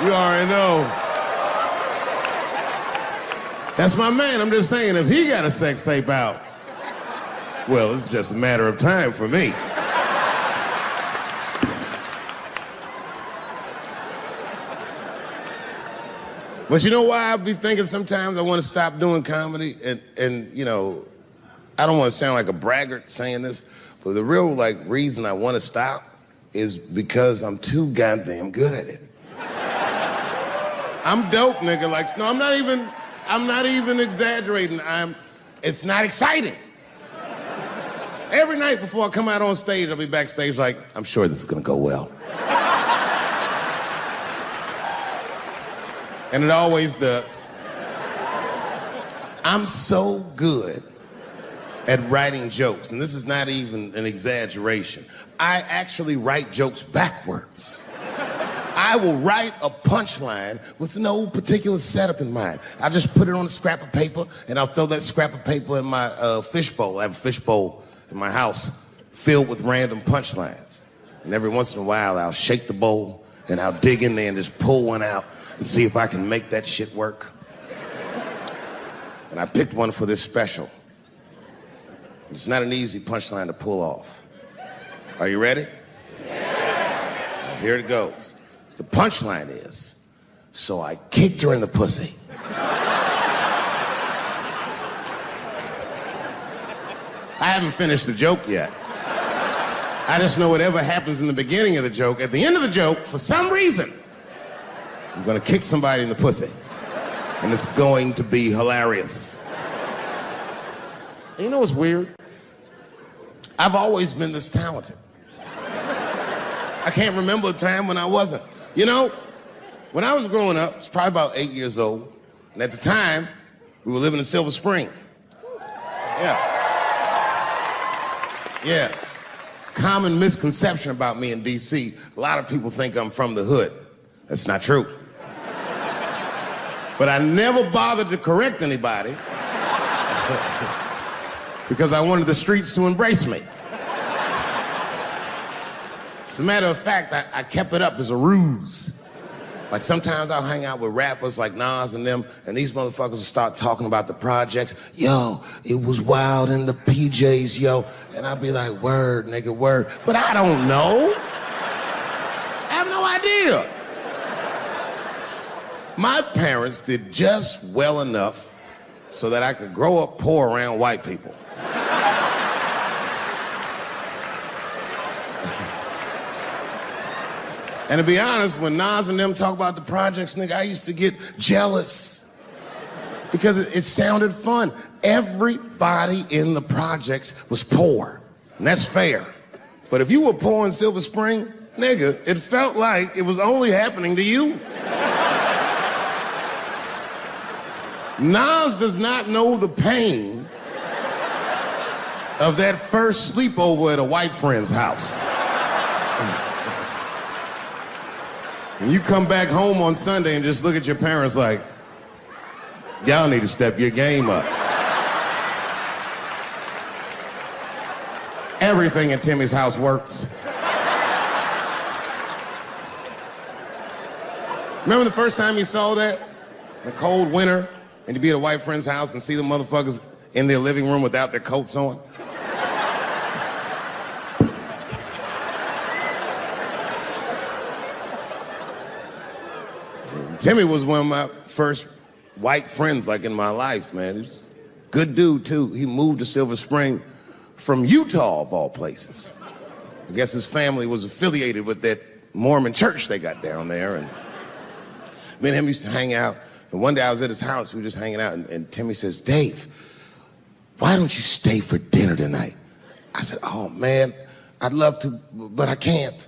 You already know. That's my man. I'm just saying, if he got a sex tape out, well, it's just a matter of time for me. But you know why I be thinking sometimes I want to stop doing comedy? And you know, I don't want to sound like a braggart saying this, but the real, reason I want to stop is because I'm too goddamn good at it. I'm dope, nigga. No, I'm not even exaggerating. It's not exciting. Every night before I come out on stage, I'll be backstage like, I'm sure this is gonna go well. And it always does. I'm so good at writing jokes, and this is not even an exaggeration. I actually write jokes backwards. I will write a punchline with no particular setup in mind. I'll just put it on a scrap of paper, and I'll throw that scrap of paper in my fishbowl. I have a fishbowl in my house filled with random punchlines. And every once in a while, I'll shake the bowl, and I'll dig in there and just pull one out and see if I can make that shit work. And I picked one for this special. It's not an easy punchline to pull off. Are you ready? Yeah. Here it goes. The punchline is, so I kicked her in the pussy. I haven't finished the joke yet. I just know whatever happens in the beginning of the joke, at the end of the joke, for some reason, I'm gonna kick somebody in the pussy. And it's going to be hilarious. And you know what's weird? I've always been this talented. I can't remember a time when I wasn't. You know, when I was growing up, I was probably about 8 years old, and at the time, we were living in Silver Spring. Yeah. Yes. Common misconception about me in D.C. A lot of people think I'm from the hood. That's not true. But I never bothered to correct anybody because I wanted the streets to embrace me. As a matter of fact, I kept it up as a ruse. Like sometimes I'll hang out with rappers like Nas and them, and these motherfuckers will start talking about the projects. Yo, it was wild in the PJs, yo. And I'll be like, word, nigga, word. But I don't know. I have no idea. My parents did just well enough so that I could grow up poor around white people. And to be honest, when Nas and them talk about the projects, nigga, I used to get jealous because it sounded fun. Everybody in the projects was poor, and that's fair. But if you were poor in Silver Spring, nigga, it felt like it was only happening to you. Nas does not know the pain of that first sleepover at a white friend's house. And you come back home on Sunday and just look at your parents like, y'all need to step your game up. Everything in Timmy's house works. Remember the first time you saw that? In a cold winter, and you'd be at a white friend's house and see the motherfuckers in their living room without their coats on? Timmy was one of my first white friends, like, in my life, man. He's a good dude, too. He moved to Silver Spring from Utah, of all places. I guess his family was affiliated with that Mormon church they got down there, and me and him used to hang out. And one day I was at his house, we were just hanging out, and Timmy says, Dave, why don't you stay for dinner tonight? I said, oh, man, I'd love to, but I can't.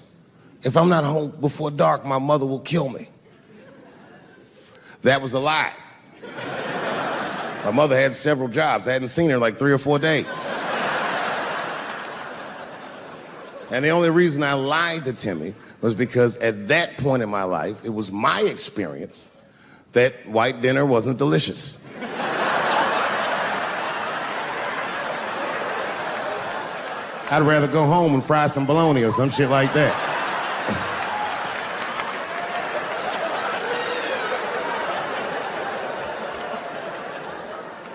If I'm not home before dark, my mother will kill me. That was a lie. My mother had several jobs. I hadn't seen her in like 3 or 4 days. And the only reason I lied to Timmy was because at that point in my life, it was my experience that white dinner wasn't delicious. I'd rather go home and fry some bologna or some shit like that.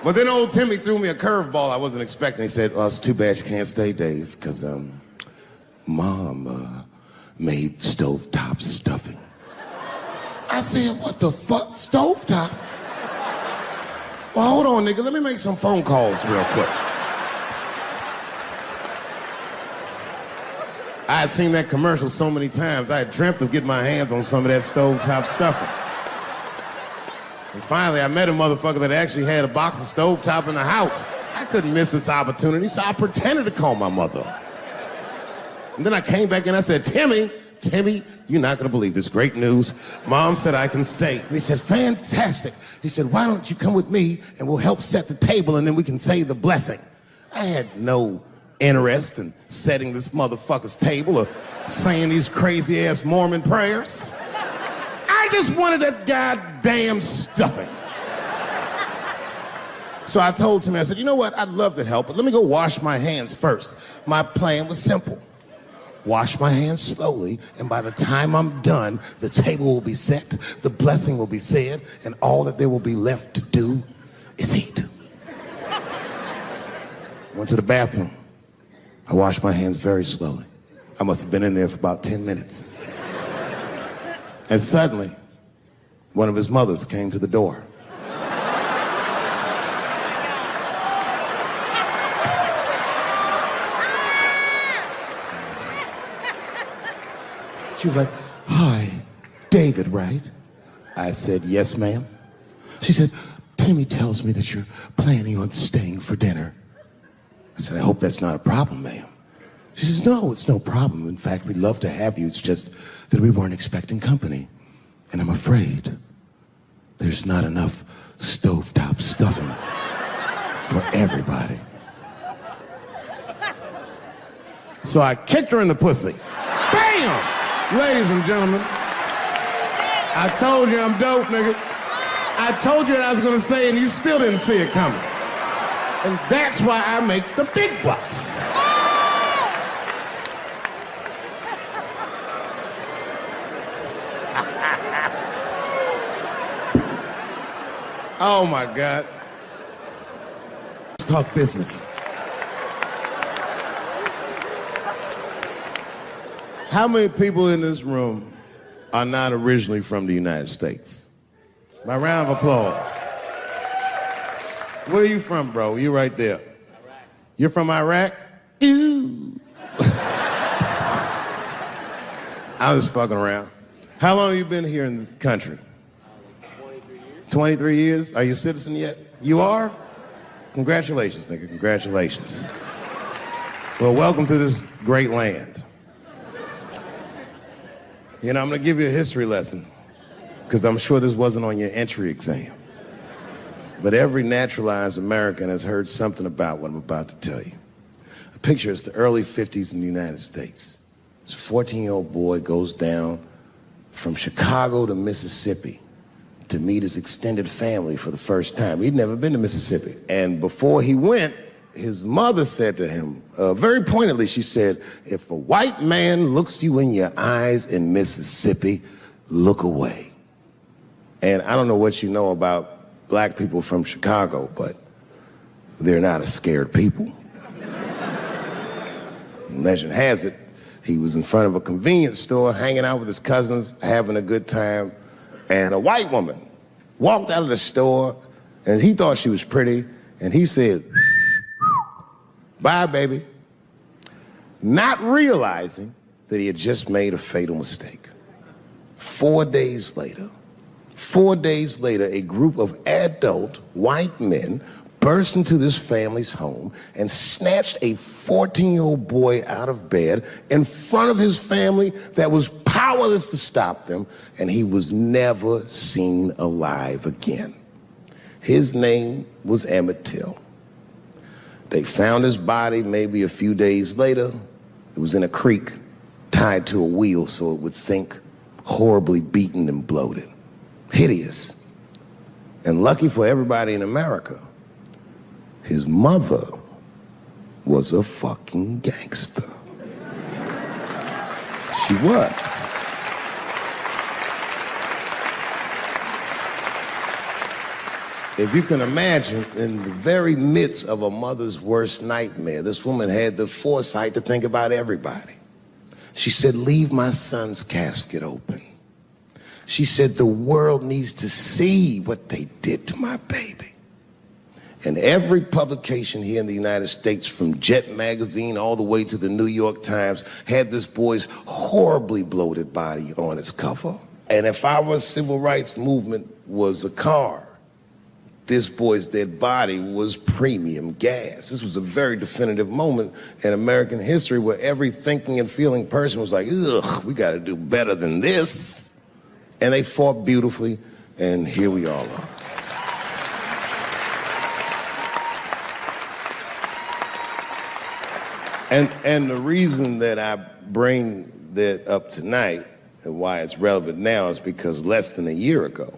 But then old Timmy threw me a curveball I wasn't expecting. He said, well, it's too bad you can't stay, Dave, because Mom made stovetop stuffing. I said, what the fuck, stovetop? Well, hold on, nigga, let me make some phone calls real quick. I had seen that commercial so many times, I had dreamt of getting my hands on some of that stovetop stuffing. And finally, I met a motherfucker that actually had a box of stovetop in the house. I couldn't miss this opportunity, so I pretended to call my mother. And then I came back and I said, Timmy, you're not gonna believe this great news. Mom said I can stay. And he said, fantastic. He said, why don't you come with me and we'll help set the table and then we can say the blessing. I had no interest in setting this motherfucker's table or saying these crazy ass Mormon prayers. I just wanted that goddamn stuffing. So I told Timmy, I said, you know what? I'd love to help, but let me go wash my hands first. My plan was simple. Wash my hands slowly, and by the time I'm done, the table will be set, the blessing will be said, and all that there will be left to do is eat. Went to the bathroom. I washed my hands very slowly. I must have been in there for about 10 minutes. And suddenly, one of his mothers came to the door. She was like, hi, David, right? I said, yes, ma'am. She said, Timmy tells me that you're planning on staying for dinner. I said, I hope that's not a problem, ma'am. She says, no, it's no problem. In fact, we'd love to have you. It's just that we weren't expecting company. And I'm afraid there's not enough stovetop stuffing for everybody. So I kicked her in the pussy. Bam! Ladies and gentlemen, I told you I'm dope, nigga. I told you what I was gonna say and you still didn't see it coming. And that's why I make the big bucks. Oh my God. Let's talk business. How many people in this room are not originally from the United States? My round of applause. Where are you from, bro? You right there. Iraq. You're from Iraq? Ew. I was fucking around. How long have you been here in the country? 23 years. 23 years? Are you a citizen yet? You are? Congratulations, nigga. Congratulations. Well, welcome to this great land. You know, I'm going to give you a history lesson because I'm sure this wasn't on your entry exam. But every naturalized American has heard something about what I'm about to tell you. Picture it's the early 50s in the United States. This 14-year-old boy goes down from Chicago to Mississippi to meet his extended family for the first time. He'd never been to Mississippi. And before he went, his mother said to him, very pointedly, she said, if a white man looks you in your eyes in Mississippi, look away. And I don't know what you know about black people from Chicago, but they're not a scared people. Legend has it, he was in front of a convenience store, hanging out with his cousins, having a good time, and a white woman walked out of the store, and he thought she was pretty, and he said, bye, baby, not realizing that he had just made a fatal mistake. 4 days later, a group of adult white men burst into this family's home and snatched a 14-year-old boy out of bed in front of his family that was powerless to stop them, and he was never seen alive again. His name was Emmett Till. They found his body maybe a few days later. It was in a creek, tied to a wheel so it would sink, horribly beaten and bloated. Hideous. And lucky for everybody in America, his mother was a fucking gangster. She was. If you can imagine, in the very midst of a mother's worst nightmare, this woman had the foresight to think about everybody. She said, leave my son's casket open. She said, the world needs to see what they did to my baby. And every publication here in the United States, from Jet magazine all the way to the New York Times, had this boy's horribly bloated body on its cover. And if our civil rights movement was a car, this boy's dead body was premium gas. This was a very definitive moment in American history where every thinking and feeling person was like, ugh, we gotta do better than this. And they fought beautifully, and here we all are. And the reason that I bring that up tonight and why it's relevant now is because less than a year ago,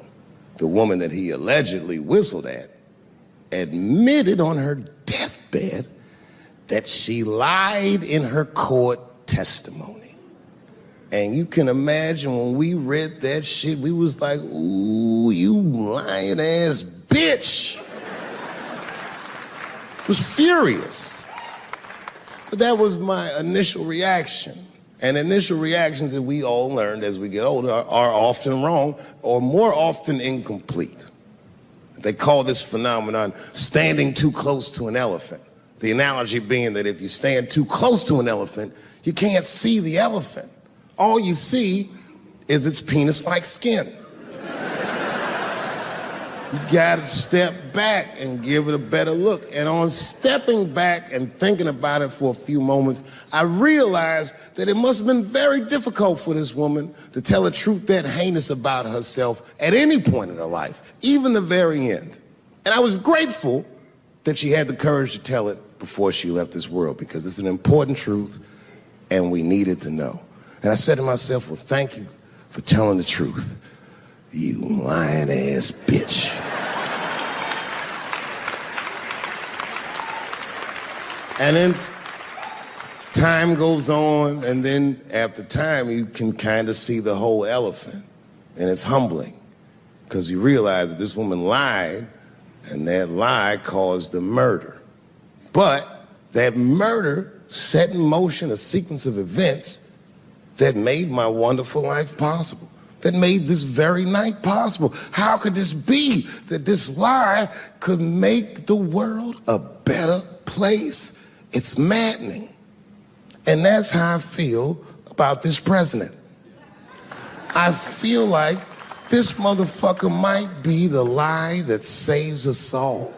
the woman that he allegedly whistled at admitted on her deathbed that she lied in her court testimony. And you can imagine when we read that shit, we was like, ooh, you lying ass bitch. I was furious. But that was my initial reaction. And initial reactions that we all learned as we get older are often wrong or more often incomplete. They call this phenomenon standing too close to an elephant. The analogy being that if you stand too close to an elephant, you can't see the elephant. All you see is its penis-like skin. You gotta step back and give it a better look. And on stepping back and thinking about it for a few moments, I realized that it must have been very difficult for this woman to tell a truth that heinous about herself at any point in her life, even the very end. And I was grateful that she had the courage to tell it before she left this world, because it's an important truth and we needed to know. And I said to myself, well, thank you for telling the truth, you lying ass bitch. And then time goes on, and then after time, you can kind of see the whole elephant. And it's humbling, because you realize that this woman lied, and that lie caused the murder. But that murder set in motion a sequence of events that made my wonderful life possible, that made this very night possible. How could this be that this lie could make the world a better place? It's maddening. And that's how I feel about this president. I feel like this motherfucker might be the lie that saves us all.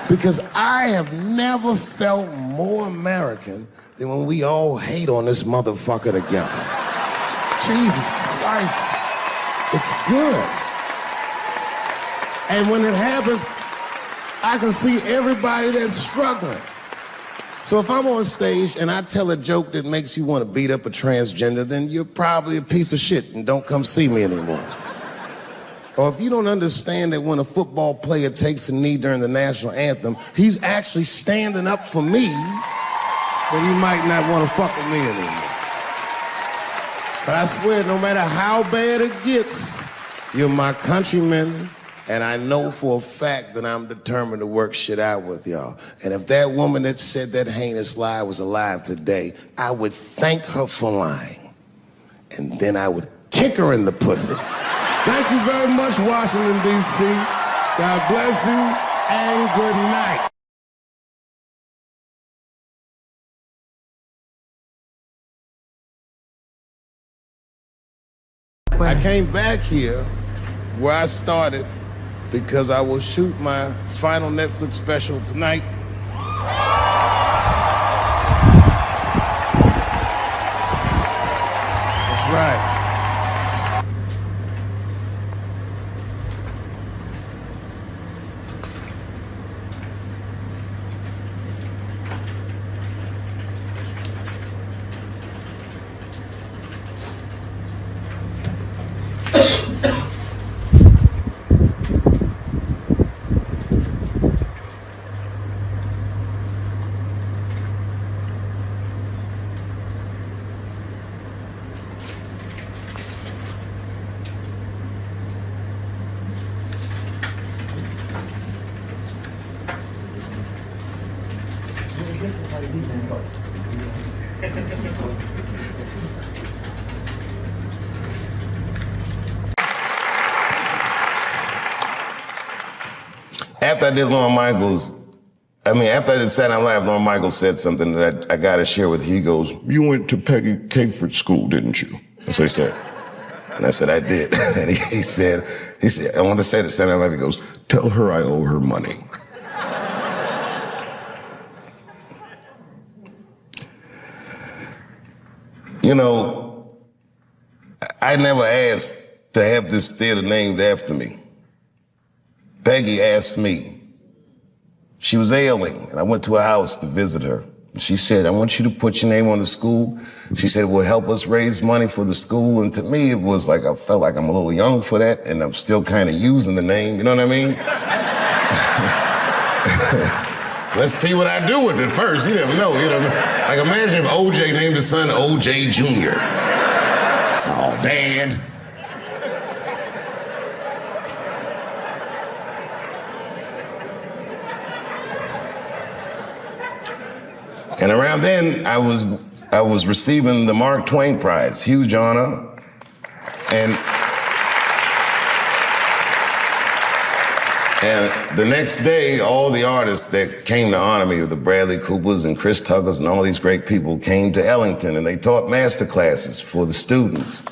Because I have never felt more American than when we all hate on this motherfucker together. Jesus Christ, it's good. And when it happens, I can see everybody that's struggling. So if I'm on stage and I tell a joke that makes you want to beat up a transgender, then you're probably a piece of shit and don't come see me anymore. Or if you don't understand that when a football player takes a knee during the national anthem, he's actually standing up for me, then you might not want to fuck with me anymore. But I swear, no matter how bad it gets, you're my countrymen, and I know for a fact that I'm determined to work shit out with y'all. And if that woman that said that heinous lie was alive today, I would thank her for lying. And then I would kick her in the pussy. Thank you very much, Washington, D.C. God bless you, and good night. I came back here where I started because I will shoot my final Netflix special tonight. That's right. After I did Lorne Michaels, after I did Saturday Night Live, Lorne Michaels said something that I gotta share with you. He goes, "You went to Peggy Capeford School, didn't you?" That's what he said. And I said, "I did." And he said, I want to say that Saturday Night Live, he goes, "Tell her I owe her money." You know, I never asked to have this theater named after me. Peggy asked me. She was ailing, and I went to her house to visit her. She said, "I want you to put your name on the school." She said, "It will help us raise money for the school." And to me, it was like, I felt like I'm a little young for that, and I'm still kind of using the name, you know what I mean? Let's see what I do with it first. You never know, you know. Like, imagine if OJ named his son OJ Jr. Oh, Dad. And around then, I was receiving the Mark Twain Prize, huge honor. And the next day, all the artists that came to honor me, the Bradley Coopers and Chris Tuckers and all these great people, came to Ellington, and they taught master classes for the students.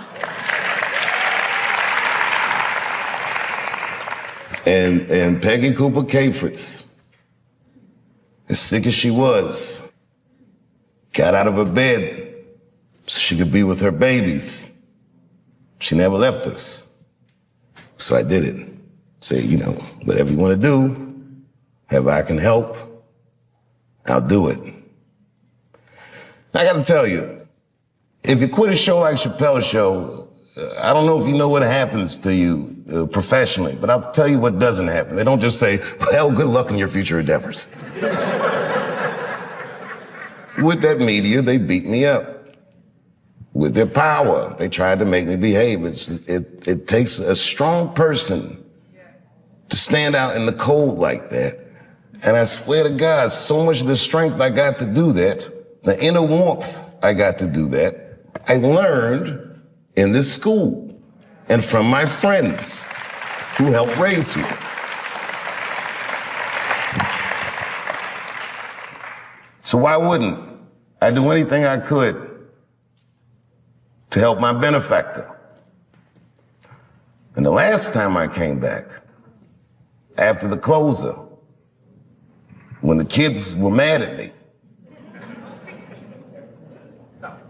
And Peggy Cooper Capeford, as sick as she was, got out of her bed so she could be with her babies. She never left us. So I did it. Say, you know, whatever you want to do, however I can help, I'll do it. I got to tell you, if you quit a show like Chappelle's show, I don't know if you know what happens to you professionally, but I'll tell you what doesn't happen. They don't just say, "Well, good luck in your future endeavors." With that media, they beat me up. With their power, they tried to make me behave. It takes a strong person to stand out in the cold like that. And I swear to God, so much of the strength I got to do that, the inner warmth I got to do that, I learned in this school and from my friends who helped raise me. So why wouldn't I do anything I could to help my benefactor. And the last time I came back, after the closer, when the kids were mad at me,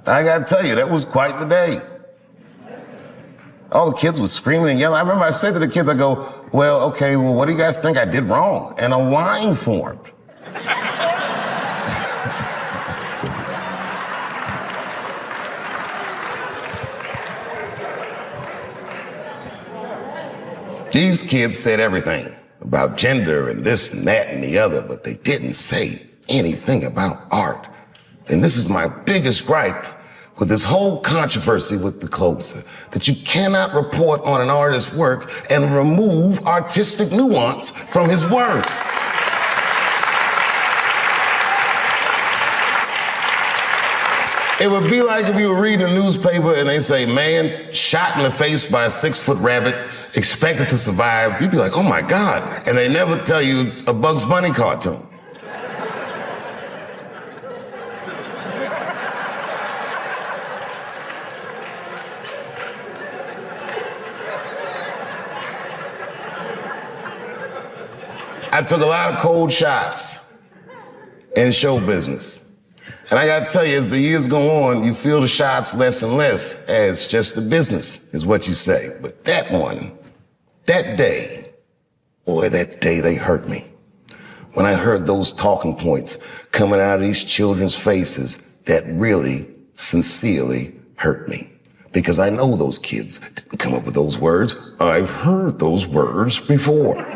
I gotta tell you, that was quite the day. All the kids were screaming and yelling. I remember I said to the kids, I go, well, what do you guys think I did wrong? And a line formed. These kids said everything about gender and this and that and the other, but they didn't say anything about art. And this is my biggest gripe with this whole controversy with the closer, that you cannot report on an artist's work and remove artistic nuance from his words. It would be like if you were reading a newspaper and they say, man shot in the face by a 6-foot rabbit, expected to survive. You'd be like, oh my God. And they never tell you it's a Bugs Bunny cartoon. I took a lot of cold shots in show business. And I gotta tell you, as the years go on, you feel the shots less and less as just the business is what you say. But that one, that day, boy, that day they hurt me. When I heard those talking points coming out of these children's faces, that really, sincerely hurt me. Because I know those kids didn't come up with those words. I've heard those words before.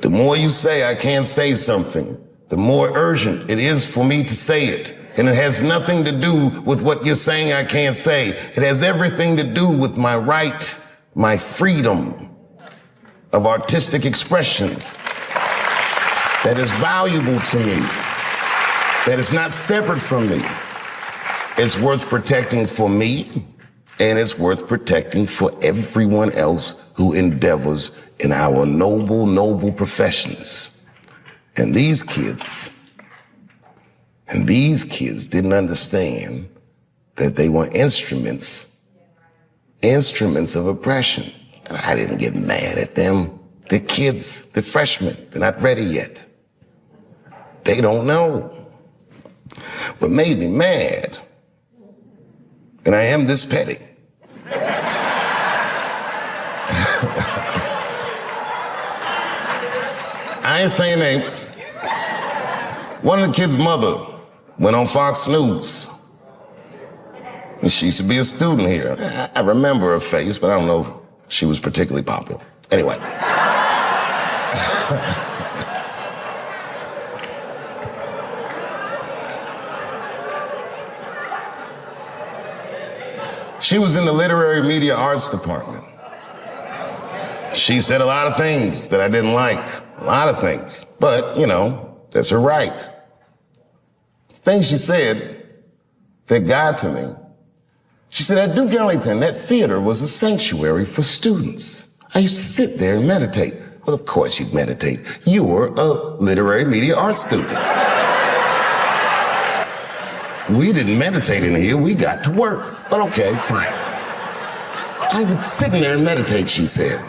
The more you say I can't say something, the more urgent it is for me to say it. And it has nothing to do with what you're saying I can't say. It has everything to do with my right, my freedom of artistic expression that is valuable to me, that is not separate from me. It's worth protecting for me, and it's worth protecting for everyone else who endeavors in our noble, noble professions. And these kids didn't understand that they were instruments of oppression. And I didn't get mad at them. They're kids, they're freshmen, they're not ready yet. They don't know. What made me mad, and I am this petty, I ain't saying names. One of the kids' mother went on Fox News. And she used to be a student here. I remember her face, but I don't know if she was particularly popular. Anyway. She was in the literary media arts department. She said a lot of things that I didn't like, a lot of things, but, that's her right. The things she said that got to me, she said, at Duke Ellington, that theater was a sanctuary for students. I used to sit there and meditate. Well, of course you'd meditate. You were a literary media arts student. We didn't meditate in here, we got to work. But okay, fine. I would sit in there and meditate, she said.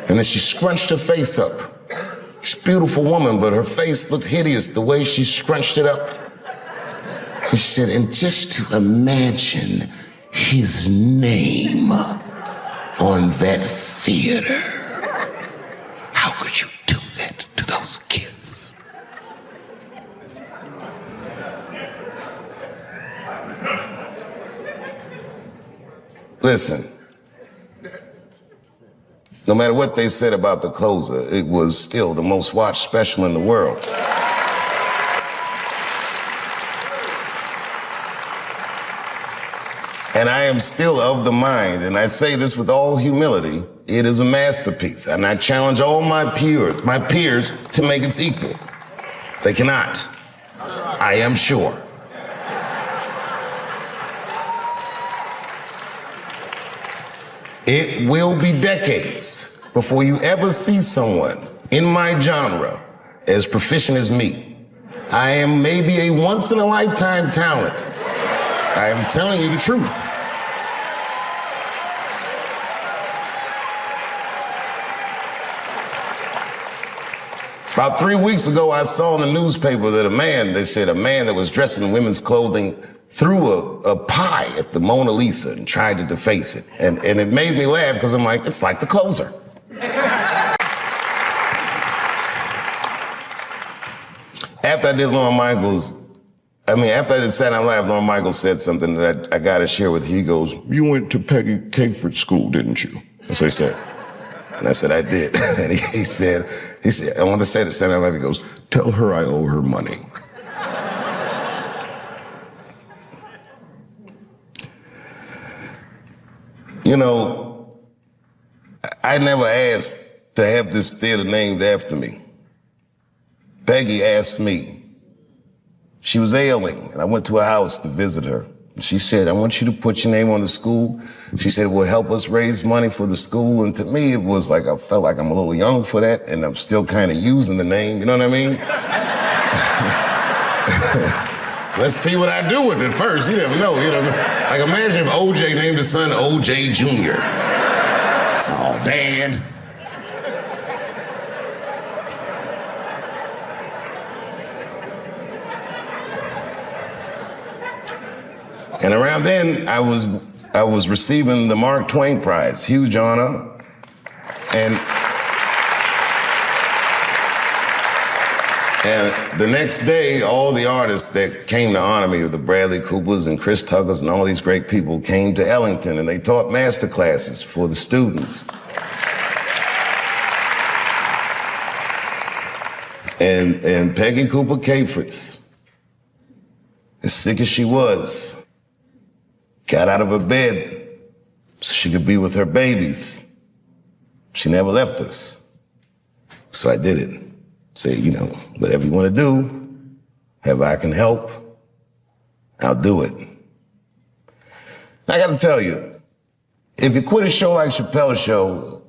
And then she scrunched her face up. She's a beautiful woman, but her face looked hideous the way she scrunched it up. And she said, and just to imagine his name on that theater. How could you do that to those kids? Listen. No matter what they said about the closer, it was still the most watched special in the world. And I am still of the mind, and I say this with all humility, it is a masterpiece. And I challenge all my peers to make its equal. They cannot. I am sure. It will be decades before you ever see someone in my genre as proficient as me. I am maybe a once-in-a-lifetime talent. I am telling you the truth. About 3 weeks ago, I saw in the newspaper that they said a man that was dressed in women's clothing threw a pie at the Mona Lisa and tried to deface it. And it made me laugh because I'm like, it's like the closer. After I did Lorne Michaels, after I did Saturday Night Live, Lorne Michaels said something that I got to share with you. He goes, "You went to Peggy Caford School, didn't you?" That's what he said. And I said, "I did." And he said, I want to say that Saturday Night Live, he goes, "Tell her I owe her money." You know, I never asked to have this theater named after me. Peggy asked me. She was ailing, and I went to her house to visit her. She said, "I want you to put your name on the school." She said, "It will help us raise money for the school." And to me, it was like, I felt like I'm a little young for that, and I'm still kind of using the name, you know what I mean? Let's see what I do with it first. You never know, you know. Like imagine if OJ named his son OJ Jr. Oh, Dad. And around then, I was receiving the Mark Twain Prize, huge honor. And the next day, all the artists that came to honor me, the Bradley Coopers and Chris Tuckers and all these great people, came to Ellington and they taught master classes for the students. And Peggy Cooper Cafritz, as sick as she was, got out of her bed so she could be with her babies. She never left us. So I did it. Say, you know, whatever you want to do, if I can help, I'll do it. I got to tell you, if you quit a show like Chappelle's show,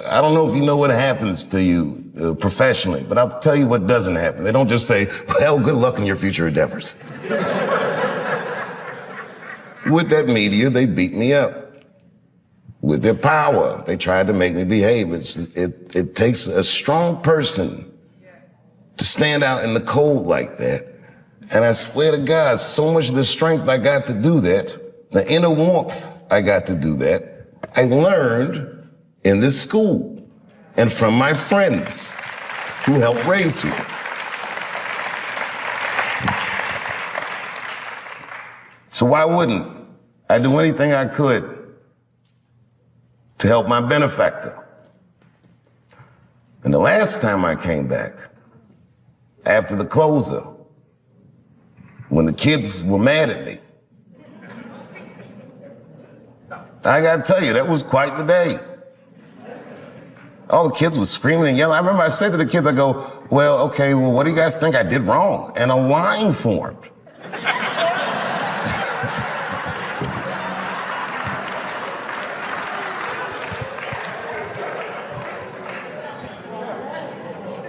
I don't know if you know what happens to you professionally, but I'll tell you what doesn't happen. They don't just say, "Well, good luck in your future endeavors." With that media, they beat me up. With their power, they tried to make me behave. It takes a strong person to stand out in the cold like that. And I swear to God, so much of the strength I got to do that, the inner warmth I got to do that, I learned in this school and from my friends who helped raise me. So why wouldn't I do anything I could to help my benefactor? And the last time I came back, after the closer, when the kids were mad at me, I gotta tell you, that was quite the day. All the kids were screaming and yelling. I remember I said to the kids, I go, well, what do you guys think I did wrong? And a line formed.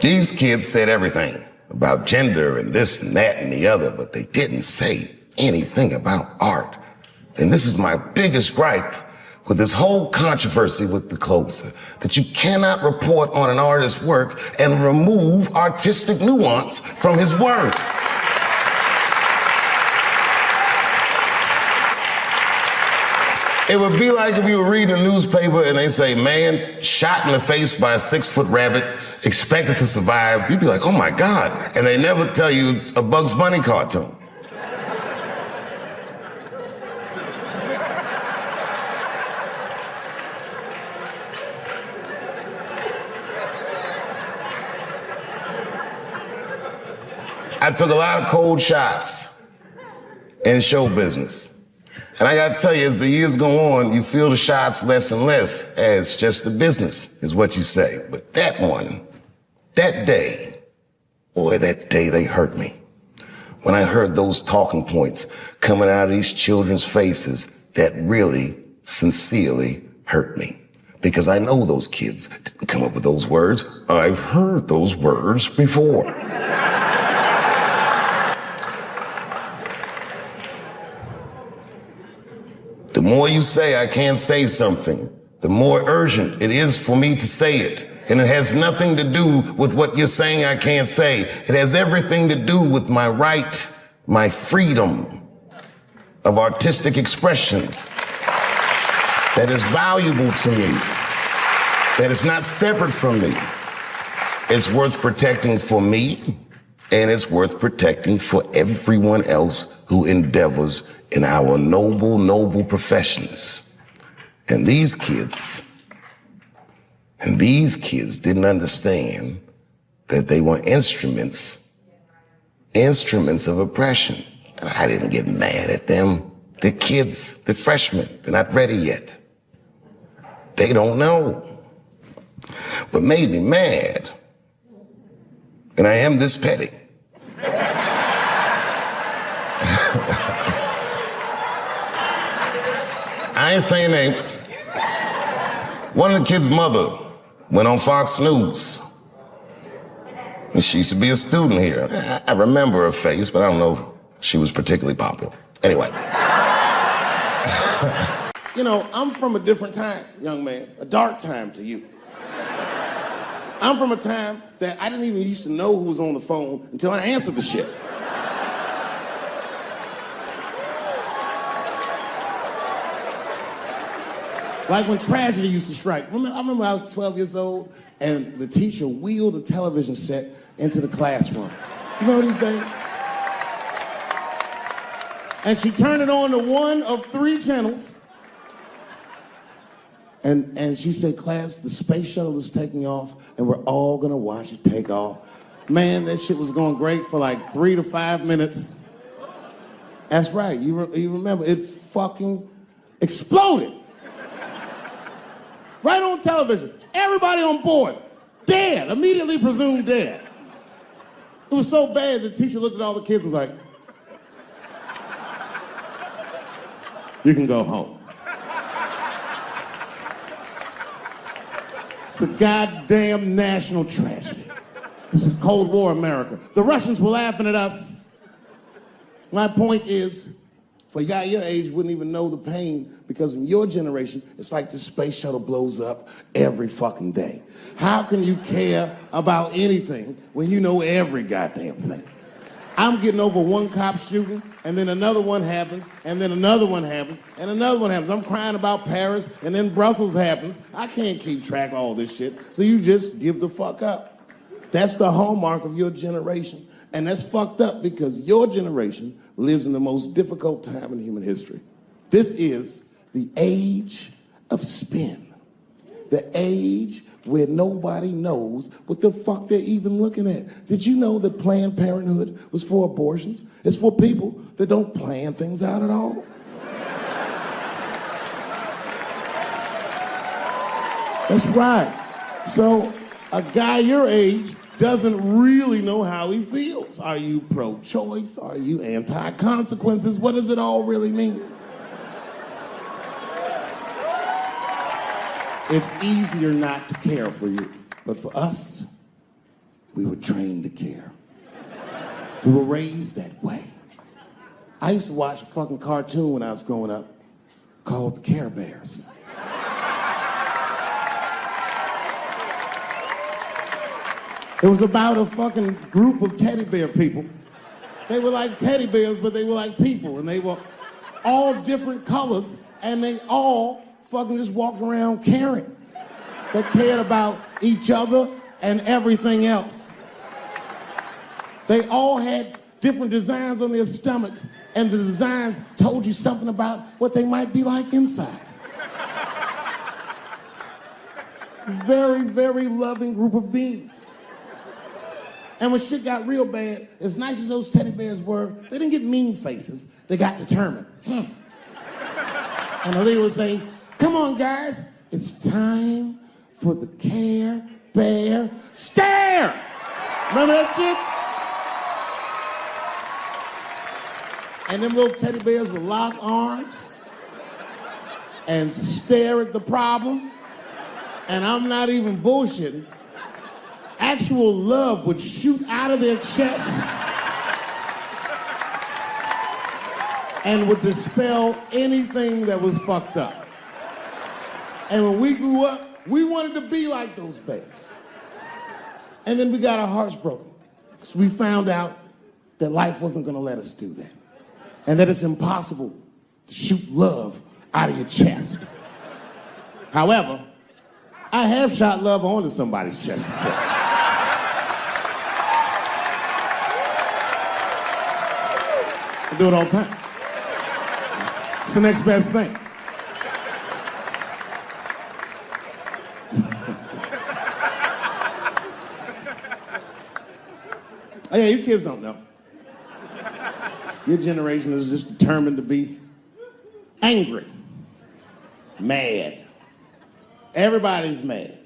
These kids said everything about gender and this and that and the other, but they didn't say anything about art. And this is my biggest gripe with this whole controversy with the closer, that you cannot report on an artist's work and remove artistic nuance from his words. It would be like if you were reading a newspaper and they say, "Man shot in the face by a 6-foot rabbit, expected to survive." You'd be like, "Oh my God." And they never tell you it's a Bugs Bunny cartoon. I took a lot of cold shots in show business. And I gotta tell you, as the years go on, you feel the shots less and less as just the business, is what you say. But that one, that day, boy, that day they hurt me. When I heard those talking points coming out of these children's faces, that really, sincerely hurt me. because I know those kids didn't come up with those words. I've heard those words before. The more you say I can't say something, the more urgent it is for me to say it. And it has nothing to do with what you're saying I can't say. It has everything to do with my right, my freedom of artistic expression that is valuable to me, that is not separate from me. It's worth protecting for me, and it's worth protecting for everyone else who endeavors in our noble, noble professions. And these kids didn't understand that they were instruments of oppression. And I didn't get mad at them. They're kids, they're freshmen, they're not ready yet. They don't know. What made me mad, and I am this petty, I ain't saying names. One of the kids' mother went on Fox News. And she used to be a student here. I remember her face, but I don't know if she was particularly popular. Anyway. You know, I'm from a different time, young man, a dark time to you. I'm from a time that I didn't even used to know who was on the phone until I answered the shit. Like when tragedy used to strike. I remember I was 12 years old and the teacher wheeled a television set into the classroom. You remember these days? And she turned it on to one of 3 channels. And she said, class, the space shuttle is taking off and we're all gonna watch it take off. Man, that shit was going great for like 3 to 5 minutes. That's right, you remember, it fucking exploded. Right on television, everybody on board, dead, immediately presumed dead. It was so bad, the teacher looked at all the kids and was like, you can go home. It's a goddamn national tragedy. This was Cold War America. The Russians were laughing at us. My point is, for a guy your age wouldn't even know the pain because in your generation, it's like the space shuttle blows up every fucking day. How can you care about anything when you know every goddamn thing? I'm getting over one cop shooting, and then another one happens, and then another one happens, and another one happens. I'm crying about Paris, and then Brussels happens. I can't keep track of all this shit, so you just give the fuck up. That's the hallmark of your generation. And that's fucked up because your generation lives in the most difficult time in human history. This is the age of spin. The age where nobody knows what the fuck they're even looking at. Did you know that Planned Parenthood was for abortions? It's for people that don't plan things out at all. That's right. So a guy your age doesn't really know how he feels. Are you pro-choice? Are you anti-consequences? What does it all really mean? It's easier not to care for you. But for us, we were trained to care. We were raised that way. I used to watch a fucking cartoon when I was growing up called the Care Bears. It was about a fucking group of teddy bear people. They were like teddy bears, but they were like people, and they were all different colors, and they all fucking just walked around caring. They cared about each other and everything else. They all had different designs on their stomachs, and the designs told you something about what they might be like inside. Very, very loving group of beings. And when shit got real bad, as nice as those teddy bears were, they didn't get mean faces. They got determined. And the leader would say, come on, guys, it's time for the Care Bear Stare. Remember that shit? And them little teddy bears would lock arms and stare at the problem and I'm not even bullshitting, actual love would shoot out of their chest and would dispel anything that was fucked up. And when we grew up, we wanted to be like those babes. And then we got our hearts broken because we found out that life wasn't gonna let us do that. And that it's impossible to shoot love out of your chest. However, I have shot love onto somebody's chest before. I do it all the time. It's the next best thing. Oh yeah, you kids don't know. Your generation is just determined to be angry, mad. Everybody's mad.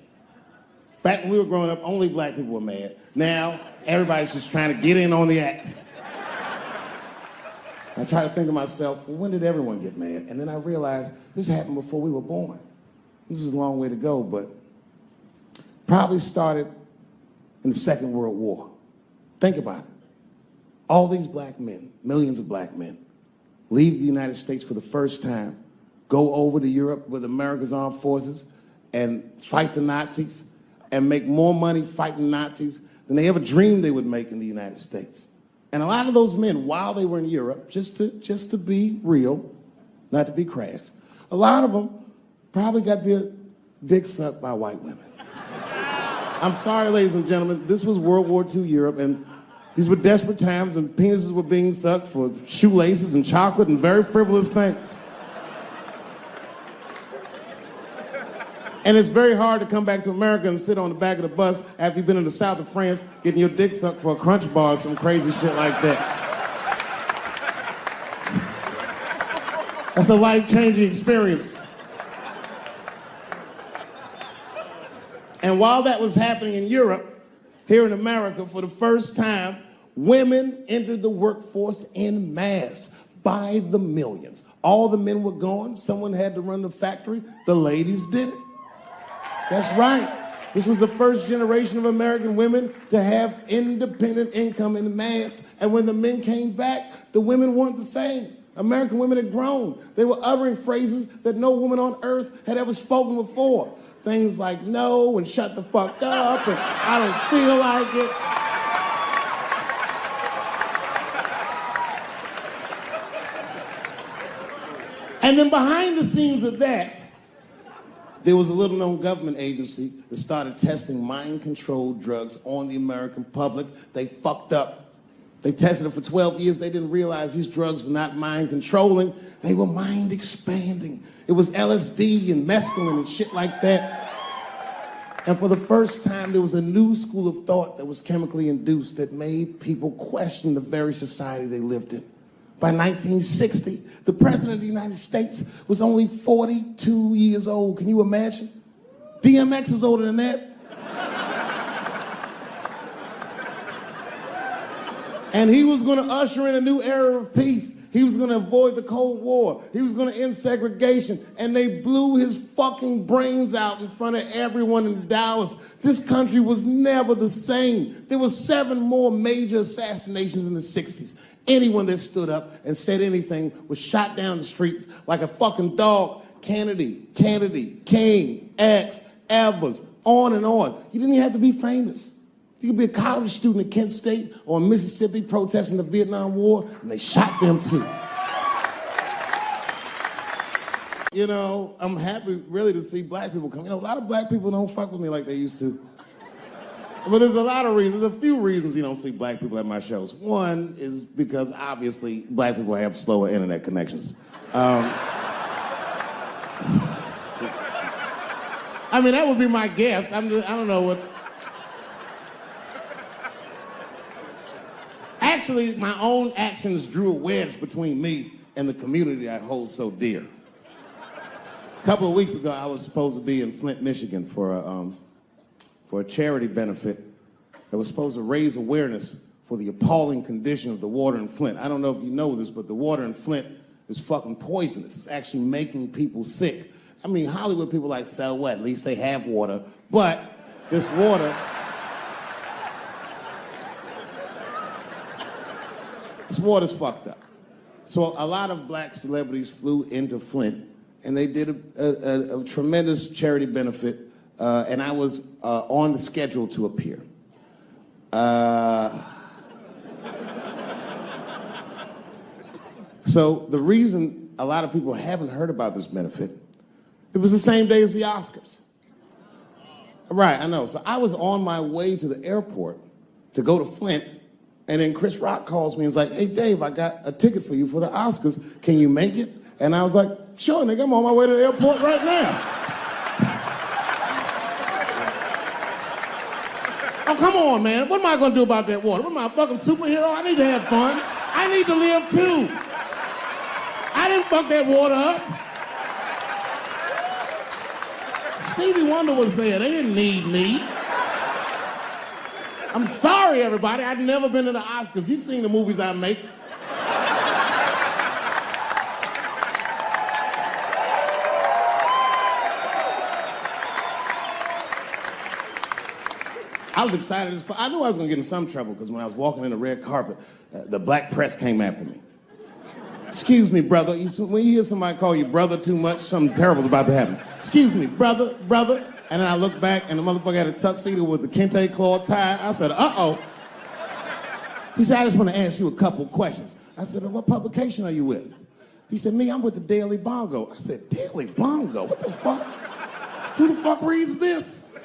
Back when we were growing up, only black people were mad. Now, everybody's just trying to get in on the act. I try to think to myself, well, when did everyone get mad? And then I realized this happened before we were born. This is a long way to go, but probably started in the Second World War. Think about it. All these black men, millions of black men, leave the United States for the first time, go over to Europe with America's armed forces and fight the Nazis and make more money fighting Nazis than they ever dreamed they would make in the United States. And a lot of those men, while they were in Europe, just to be real, not to be crass, a lot of them probably got their dick sucked by white women. I'm sorry, ladies and gentlemen, this was World War II Europe, and these were desperate times, and penises were being sucked for shoelaces and chocolate and very frivolous things. And it's very hard to come back to America and sit on the back of the bus after you've been in the south of France getting your dick sucked for a Crunch bar or some crazy shit like that. That's a life-changing experience. And while that was happening in Europe, here in America, for the first time, women entered the workforce en masse by the millions. All the men were gone. Someone had to run the factory. The ladies did it. That's right. This was the first generation of American women to have independent income en masse. And when the men came back, the women weren't the same. American women had grown. They were uttering phrases that no woman on earth had ever spoken before. Things like no and shut the fuck up and I don't feel like it. And then behind the scenes of that, there was a little-known government agency that started testing mind-controlled drugs on the American public. They fucked up. They tested it for 12 years. They didn't realize these drugs were not mind-controlling. They were mind-expanding. It was LSD and mescaline and shit like that. And for the first time, there was a new school of thought that was chemically induced that made people question the very society they lived in. By 1960, the President of the United States was only 42 years old. Can you imagine? DMX is older than that. And he was going to usher in a new era of peace. He was going to avoid the Cold War. He was going to end segregation. And they blew his fucking brains out in front of everyone in Dallas. This country was never the same. There were 7 more major assassinations in the 60s. Anyone that stood up and said anything was shot down the streets like a fucking dog. Kennedy, King, X, Evers, on and on. You didn't even have to be famous. You could be a college student at Kent State or in Mississippi protesting the Vietnam War, and they shot them too. You know, I'm happy really to see black people come. You know, a lot of black people don't fuck with me like they used to. But there's a lot of reasons. There's a few reasons you don't see black people at my shows. One is because obviously black people have slower internet connections. I mean, that would be my guess. I don't know what. Actually, my own actions drew a wedge between me and the community I hold so dear. A couple of weeks ago, I was supposed to be in Flint, Michigan for a charity benefit that was supposed to raise awareness for the appalling condition of the water in Flint. I don't know if you know this, but the water in Flint is fucking poisonous. It's actually making people sick. I mean, Hollywood people like, so what? At least they have water. But this water's fucked up. So a lot of black celebrities flew into Flint, and they did a tremendous charity benefit, and I was on the schedule to appear. So the reason a lot of people haven't heard about this benefit, it was the same day as the Oscars. Right, I know. So I was on my way to the airport to go to Flint, and then Chris Rock calls me and is like, hey, Dave, I got a ticket for you for the Oscars. Can you make it? And I was like, sure, nigga, I'm on my way to the airport right now. Oh, come on, man. What am I going to do about that water? What am I, a fucking superhero? I need to have fun. I need to live, too. I didn't fuck that water up. Stevie Wonder was there. They didn't need me. I'm sorry, everybody. I've never been to the Oscars. You've seen the movies I make. I was excited as fuck. I knew I was going to get in some trouble because when I was walking in the red carpet, the black press came after me. Excuse me, brother. When you hear somebody call you brother too much, something terrible's about to happen. Excuse me, brother. And then I looked back, and the motherfucker had a tuxedo with the kente cloth tie. I said, uh-oh. He said, I just want to ask you a couple questions. I said, what publication are you with? He said, me, I'm with the Daily Bongo. I said, Daily Bongo? What the fuck? Who the fuck reads this?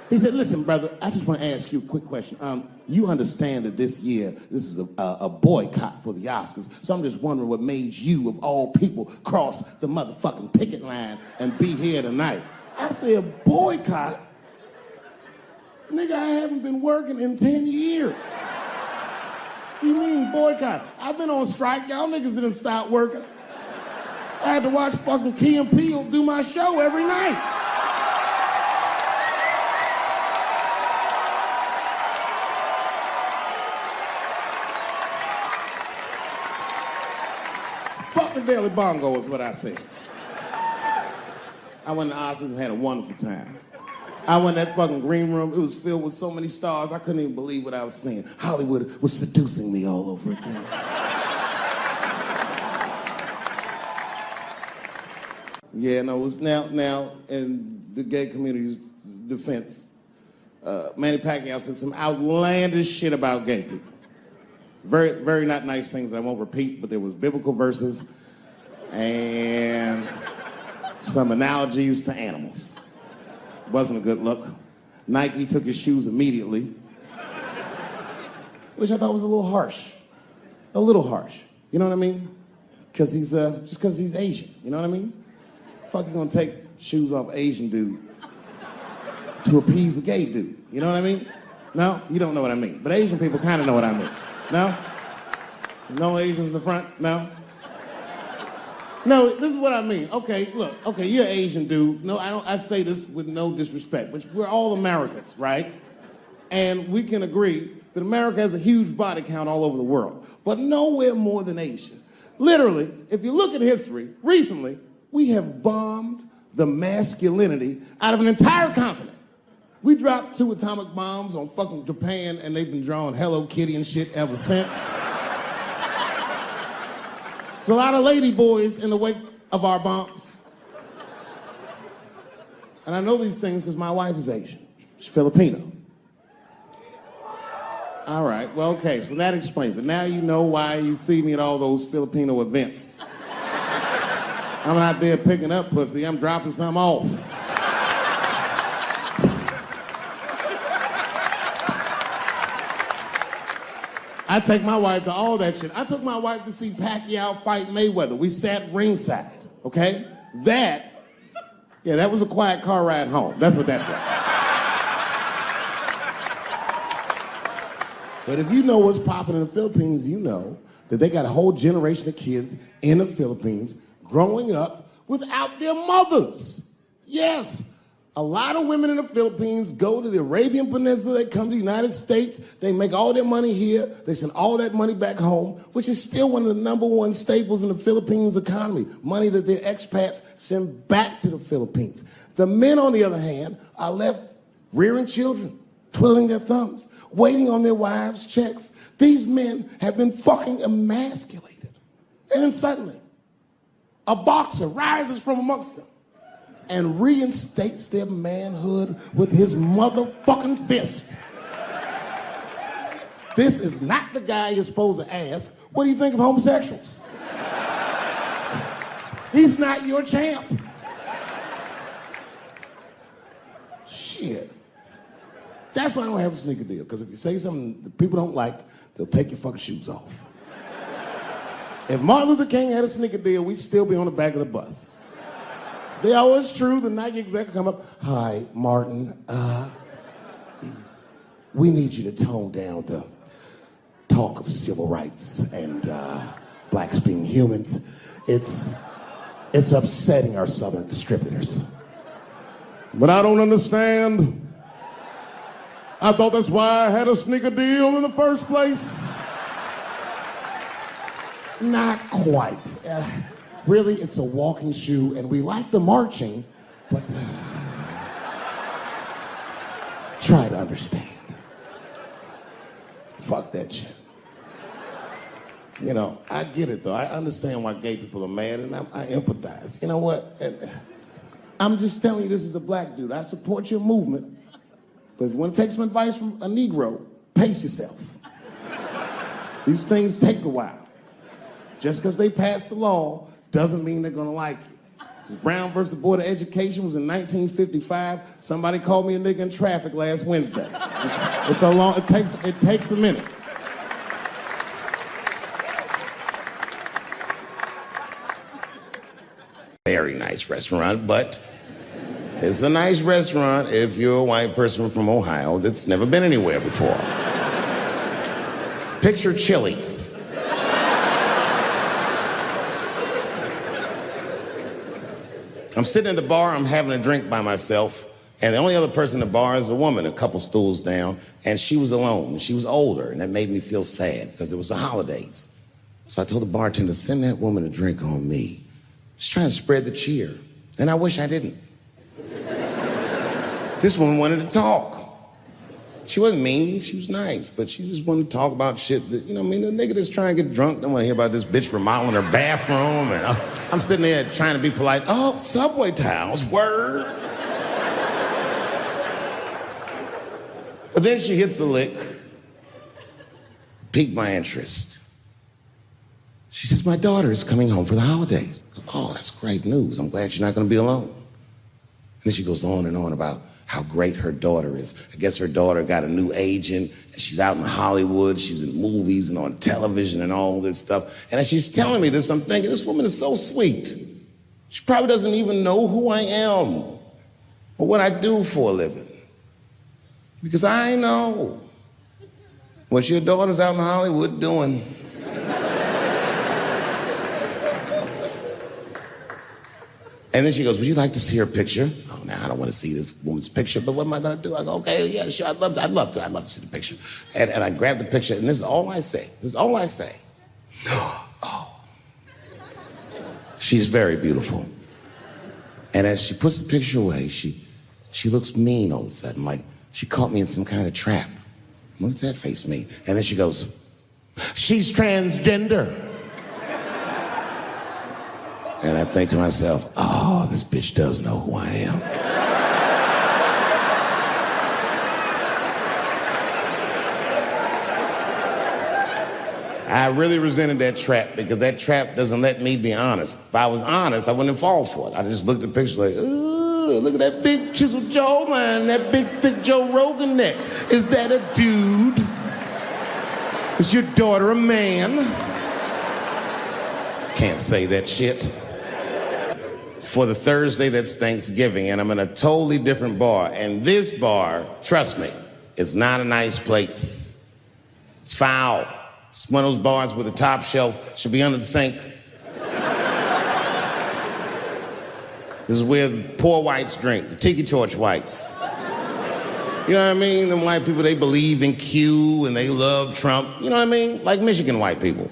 He said, listen, brother, I just want to ask you a quick question. You understand that this year, this is a boycott for the Oscars, so I'm just wondering what made you, of all people, cross the motherfucking picket line and be here tonight. I said, boycott? Nigga, I haven't been working in 10 years. What do you mean boycott? I've been on strike. Y'all niggas didn't stop working. I had to watch fucking Key and Peele do my show every night. Fuck the Daily Bongo is what I said. I went to Oscars and had a wonderful time. I went in that fucking green room. It was filled with so many stars, I couldn't even believe what I was seeing. Hollywood was seducing me all over again. Yeah, no, it was now in the gay community's defense, Manny Pacquiao said some outlandish shit about gay people. Very, very not nice things that I won't repeat, but there was biblical verses and some analogies to animals. Wasn't a good look. Nike took his shoes immediately, which I thought was a little harsh. A little harsh. You know what I mean? Because he's, just because he's Asian. You know what I mean? Fuck, you gonna take shoes off Asian dude to appease a gay dude. You know what I mean? No? You don't know what I mean. But Asian people kind of know what I mean. No? No Asians in the front? No? No, this is what I mean. Okay, look, okay, you're an Asian dude. No, I say this with no disrespect, but we're all Americans, right? And we can agree that America has a huge body count all over the world, but nowhere more than Asia. Literally, if you look at history, recently, we have bombed the masculinity out of an entire continent. We dropped 2 atomic bombs on fucking Japan, and they've been drawing Hello Kitty and shit ever since. There's a lot of lady boys in the wake of our bombs. And I know these things because my wife is Asian. She's Filipino. All right, well, okay, so that explains it. Now you know why you see me at all those Filipino events. I'm not there picking up pussy, I'm dropping some off. I take my wife to all that shit. I took my wife to see Pacquiao fight Mayweather. We sat ringside, okay? That was a quiet car ride home. That's what that was. But if you know what's popping in the Philippines, you know that they got a whole generation of kids in the Philippines growing up without their mothers. Yes, A lot of women in the Philippines go to the Arabian Peninsula, they come to the United States, they make all their money here, they send all that money back home, which is still one of the #1 staples in the Philippines economy, money that their expats send back to the Philippines. The men, on the other hand, are left rearing children, twiddling their thumbs, waiting on their wives' checks. These men have been fucking emasculated. And then suddenly, a boxer rises from amongst them and reinstates their manhood with his motherfucking fist. This is not the guy you're supposed to ask, what do you think of homosexuals? He's not your champ. Shit. That's why I don't have a sneaker deal, because if you say something that people don't like, they'll take your fucking shoes off. If Martin Luther King had a sneaker deal, we'd still be on the back of the bus. They always true, the Nike exec come up, hi, Martin, we need you to tone down the talk of civil rights and blacks being humans. It's upsetting our southern distributors. But I don't understand. I thought that's why I had a sneaker deal in the first place. Not quite. Really, it's a walking shoe, and we like the marching, but try to understand. Fuck that shit. You know, I get it, though. I understand why gay people are mad, and I empathize. You know what? I'm just telling you, this is a black dude. I support your movement, but if you want to take some advice from a Negro, pace yourself. These things take a while. Just because they passed the law doesn't mean they're gonna like you. Brown versus the Board of Education was in 1955. Somebody called me a nigga in traffic last Wednesday. It's so long, it takes a minute. Very nice restaurant, but it's a nice restaurant if you're a white person from Ohio that's never been anywhere before. Picture Chili's. I'm sitting in the bar, I'm having a drink by myself, and the only other person in the bar is a woman, a couple stools down, and she was alone, and she was older, and that made me feel sad because it was the holidays. So I told the bartender, send that woman a drink on me. Just trying to spread the cheer, and I wish I didn't. This woman wanted to talk. She wasn't mean, she was nice, but she just wanted to talk about shit that, you know, I mean, the nigga that's trying to get drunk don't want to hear about this bitch remodeling her bathroom, and I'm sitting there trying to be polite. Oh, subway towels, word. But then she hits a lick, piqued my interest. She says, my daughter is coming home for the holidays. Oh, that's great news. I'm glad you're not gonna be alone. And then she goes on and on about how great her daughter is. I guess her daughter got a new agent, and she's out in Hollywood, she's in movies and on television and all this stuff. And as she's telling me this, I'm thinking, this woman is so sweet. She probably doesn't even know who I am or what I do for a living. Because I know what your daughter's out in Hollywood doing. And then she goes, would you like to see her picture? Oh, now I don't want to see this woman's picture, but what am I going to do? I go, okay, yeah, sure, I'd love to see the picture. And I grab the picture, and this is all I say. Oh, she's very beautiful. And as she puts the picture away, she looks mean all of a sudden, like she caught me in some kind of trap. What does that face mean? And then she goes, she's transgender. And I think to myself, oh, this bitch does know who I am. I really resented that trap because that trap doesn't let me be honest. If I was honest, I wouldn't fall for it. I just looked at the picture like, ooh, look at that big chiseled jawline, that big thick Joe Rogan neck. Is that a dude? Is your daughter a man? Can't say that shit. For the Thursday that's Thanksgiving, and I'm in a totally different bar. And this bar, trust me, it's not a nice place. It's foul. It's one of those bars where the top shelf should be under the sink. This is where the poor whites drink, the tiki torch whites. You know what I mean? Them white people, they believe in Q and they love Trump. You know what I mean? Like Michigan white people.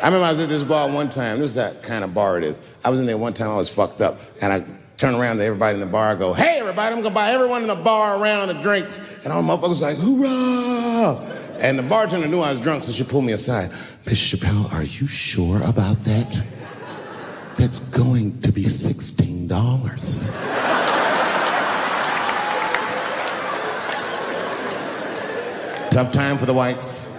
I remember I was at this bar one time. This is that kind of bar it is. I was in there one time, I was fucked up. And I turned around to everybody in the bar, I go, hey, everybody, I'm gonna buy everyone in the bar a round of drinks. And all the motherfuckers like, hoorah! And the bartender knew I was drunk, so she pulled me aside. Mr. Chappelle, are you sure about that? That's going to be $16. Tough time for the whites.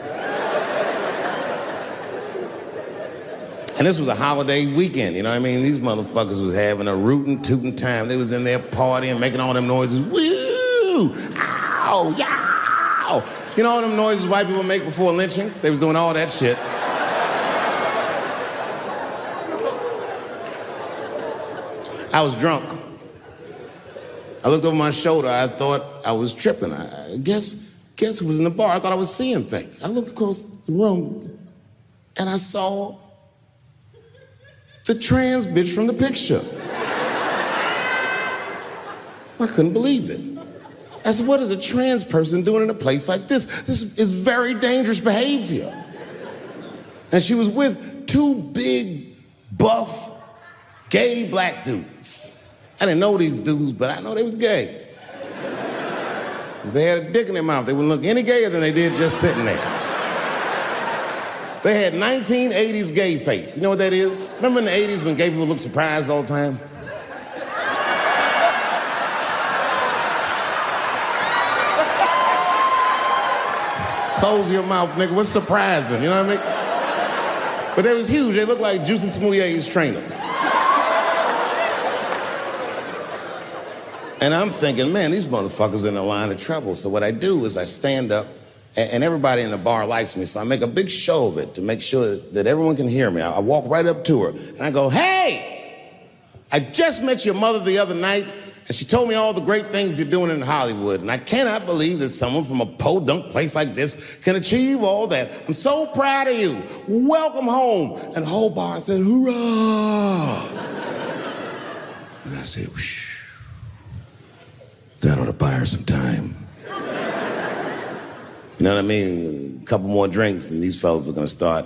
And this was a holiday weekend, you know what I mean? These motherfuckers was having a rootin' tootin' time. They was in there partying, making all them noises. Woo! Ow! Yow! You know all them noises white people make before lynching? They was doing all that shit. I was drunk. I looked over my shoulder. I thought I was tripping. I guess who was in the bar? I thought I was seeing things. I looked across the room and I saw the trans bitch from the picture. I couldn't believe it. I said, what is a trans person doing in a place like this? This is very dangerous behavior. And she was with two big, buff, gay black dudes. I didn't know these dudes, but I know they was gay. If they had a dick in their mouth, they wouldn't look any gayer than they did just sitting there. They had 1980s gay face. You know what that is? Remember in the 80s when gay people looked surprised all the time? Close your mouth, nigga. What's surprising? You know what I mean? But they was huge. They looked like Juicy Smouillet's trainers. And I'm thinking, man, these motherfuckers in a line of trouble. So what I do is I stand up, and everybody in the bar likes me, so I make a big show of it to make sure that everyone can hear me. I walk right up to her, and I go, hey, I just met your mother the other night, and she told me all the great things you're doing in Hollywood, and I cannot believe that someone from a podunk place like this can achieve all that. I'm so proud of you. Welcome home. And the whole bar said, hoorah. And I said, whoosh. That ought to buy her some time. You know what I mean? A couple more drinks and these fellas are gonna start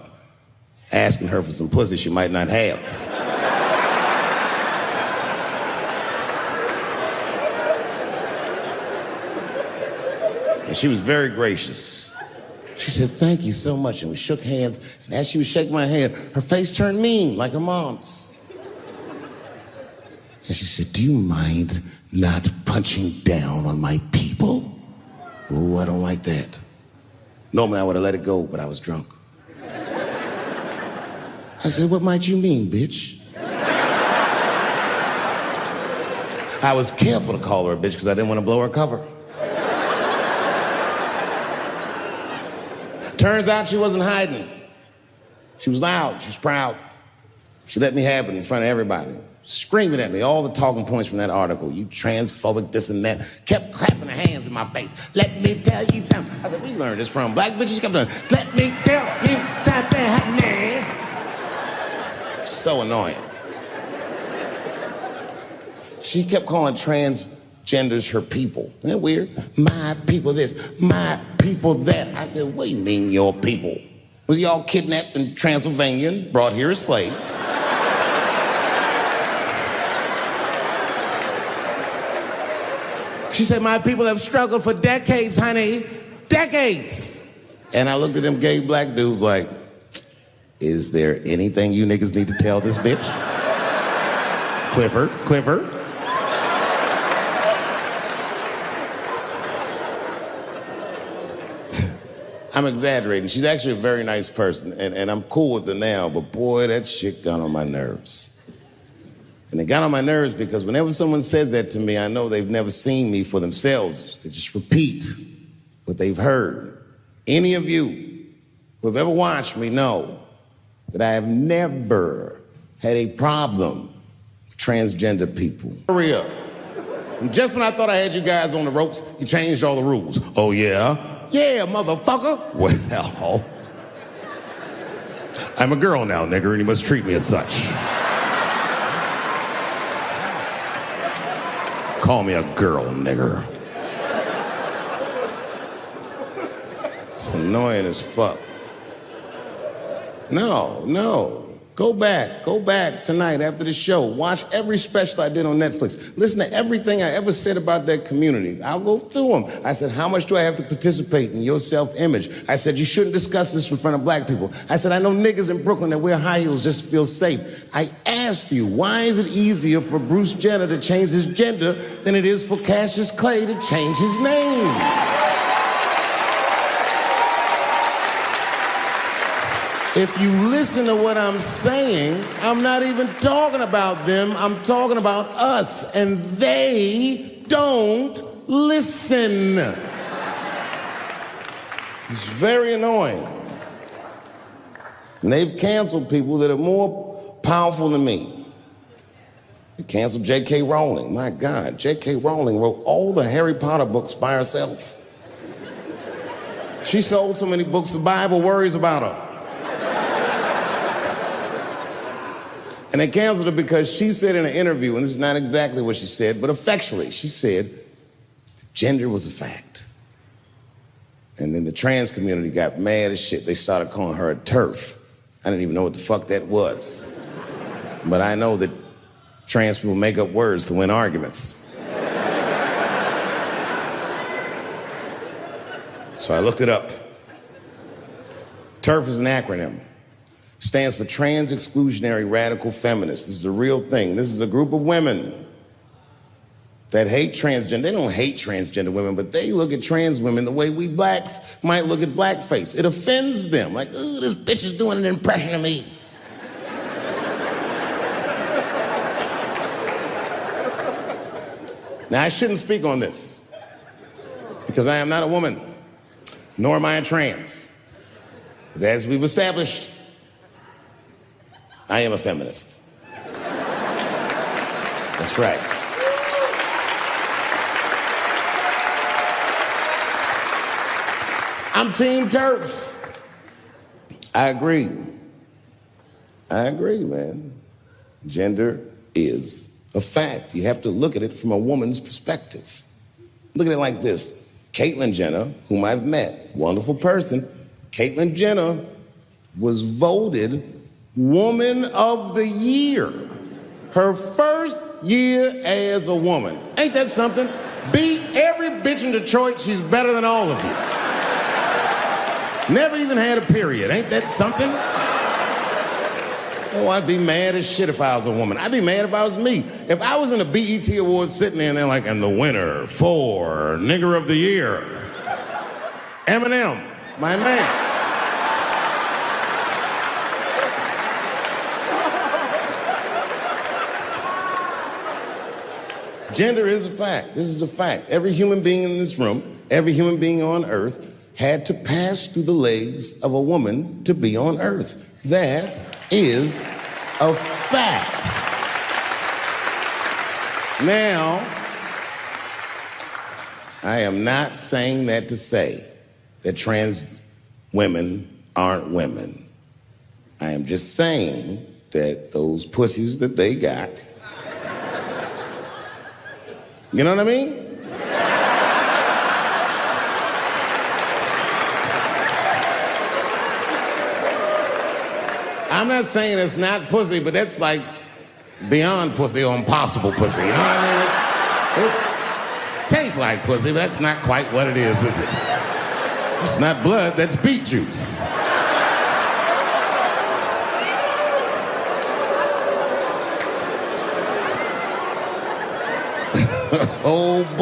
asking her for some pussy she might not have. And she was very gracious. She said, thank you so much. And we shook hands. And as she was shaking my hand, her face turned mean, like her mom's. And she said, do you mind not punching down on my people? Oh, I don't like that. Normally I would have let it go, but I was drunk. I said, what might you mean, bitch? I was careful to call her a bitch because I didn't want to blow her cover. Turns out she wasn't hiding. She was loud, she was proud. She let me have it in front of everybody. Screaming at me, all the talking points from that article. You transphobic, this and that. Kept clapping her hands in my face. Let me tell you something. I said, where you learned this from? Black bitches kept doing, let me tell you something, honey. So annoying. She kept calling transgenders her people. Isn't that weird? My people this, my people that. I said, what do you mean your people? Was y'all kidnapped in Transylvania and brought here as slaves? She said, my people have struggled for decades, honey. Decades. And I looked at them gay black dudes like, is there anything you niggas need to tell this bitch? Clifford. I'm exaggerating. She's actually a very nice person, and I'm cool with her now, but boy, that shit got on my nerves. And it got on my nerves because whenever someone says that to me, I know they've never seen me for themselves. They just repeat what they've heard. Any of you who have ever watched me know that I have never had a problem with transgender people. Maria, And just when I thought I had you guys on the ropes, you changed all the rules. Oh, yeah? Yeah, motherfucker. Well, I'm a girl now, nigger, and you must treat me as such. Call me a girl, nigger. It's annoying as fuck. No. Go back tonight after the show. Watch every special I did on Netflix. Listen to everything I ever said about that community. I'll go through them. I said, how much do I have to participate in your self-image? I said, you shouldn't discuss this in front of black people. I said, I know niggas in Brooklyn that wear high heels just to feel safe. I asked you, why is it easier for Bruce Jenner to change his gender than it is for Cassius Clay to change his name? If you listen to what I'm saying, I'm not even talking about them, I'm talking about us, and they don't listen. It's very annoying. And they've canceled people that are more powerful than me. They canceled J.K. Rowling. My God, J.K. Rowling wrote all the Harry Potter books by herself. She sold so many books, the Bible worries about her. And they canceled her because she said in an interview, and this is not exactly what she said, but effectually, she said gender was a fact. And then the trans community got mad as shit. They started calling her a TERF. I didn't even know what the fuck that was. But I know that trans people make up words to win arguments. So I looked it up. TERF is an acronym. Stands for Trans Exclusionary Radical Feminists. This is a real thing. This is a group of women that hate transgender. They don't hate transgender women, but they look at trans women the way we blacks might look at blackface. It offends them. Like, ooh, this bitch is doing an impression of me. Now, I shouldn't speak on this because I am not a woman, nor am I a trans. But as we've established, I am a feminist. That's right. I'm Team TERF. I agree, man. Gender is a fact. You have to look at it from a woman's perspective. Look at it like this. Caitlyn Jenner, whom I've met, wonderful person. Caitlyn Jenner was voted Woman of the Year. Her first year as a woman. Ain't that something? Beat every bitch in Detroit. She's better than all of you. Never even had a period. Ain't that something? Oh, I'd be mad as shit if I was a woman. I'd be mad if I was me. If I was in a BET Awards sitting there and they're like, and the winner for Nigger of the Year, Eminem, my man. Gender is a fact. This is a fact. Every human being in this room, every human being on earth had to pass through the legs of a woman to be on earth. That is a fact. Now, I am not saying that to say that trans women aren't women. I am just saying that those pussies that they got, you know what I mean? I'm not saying it's not pussy, but that's like beyond pussy or impossible pussy. You know what I mean? It tastes like pussy, but that's not quite what it is it? It's not blood, that's beet juice. Oh, boy.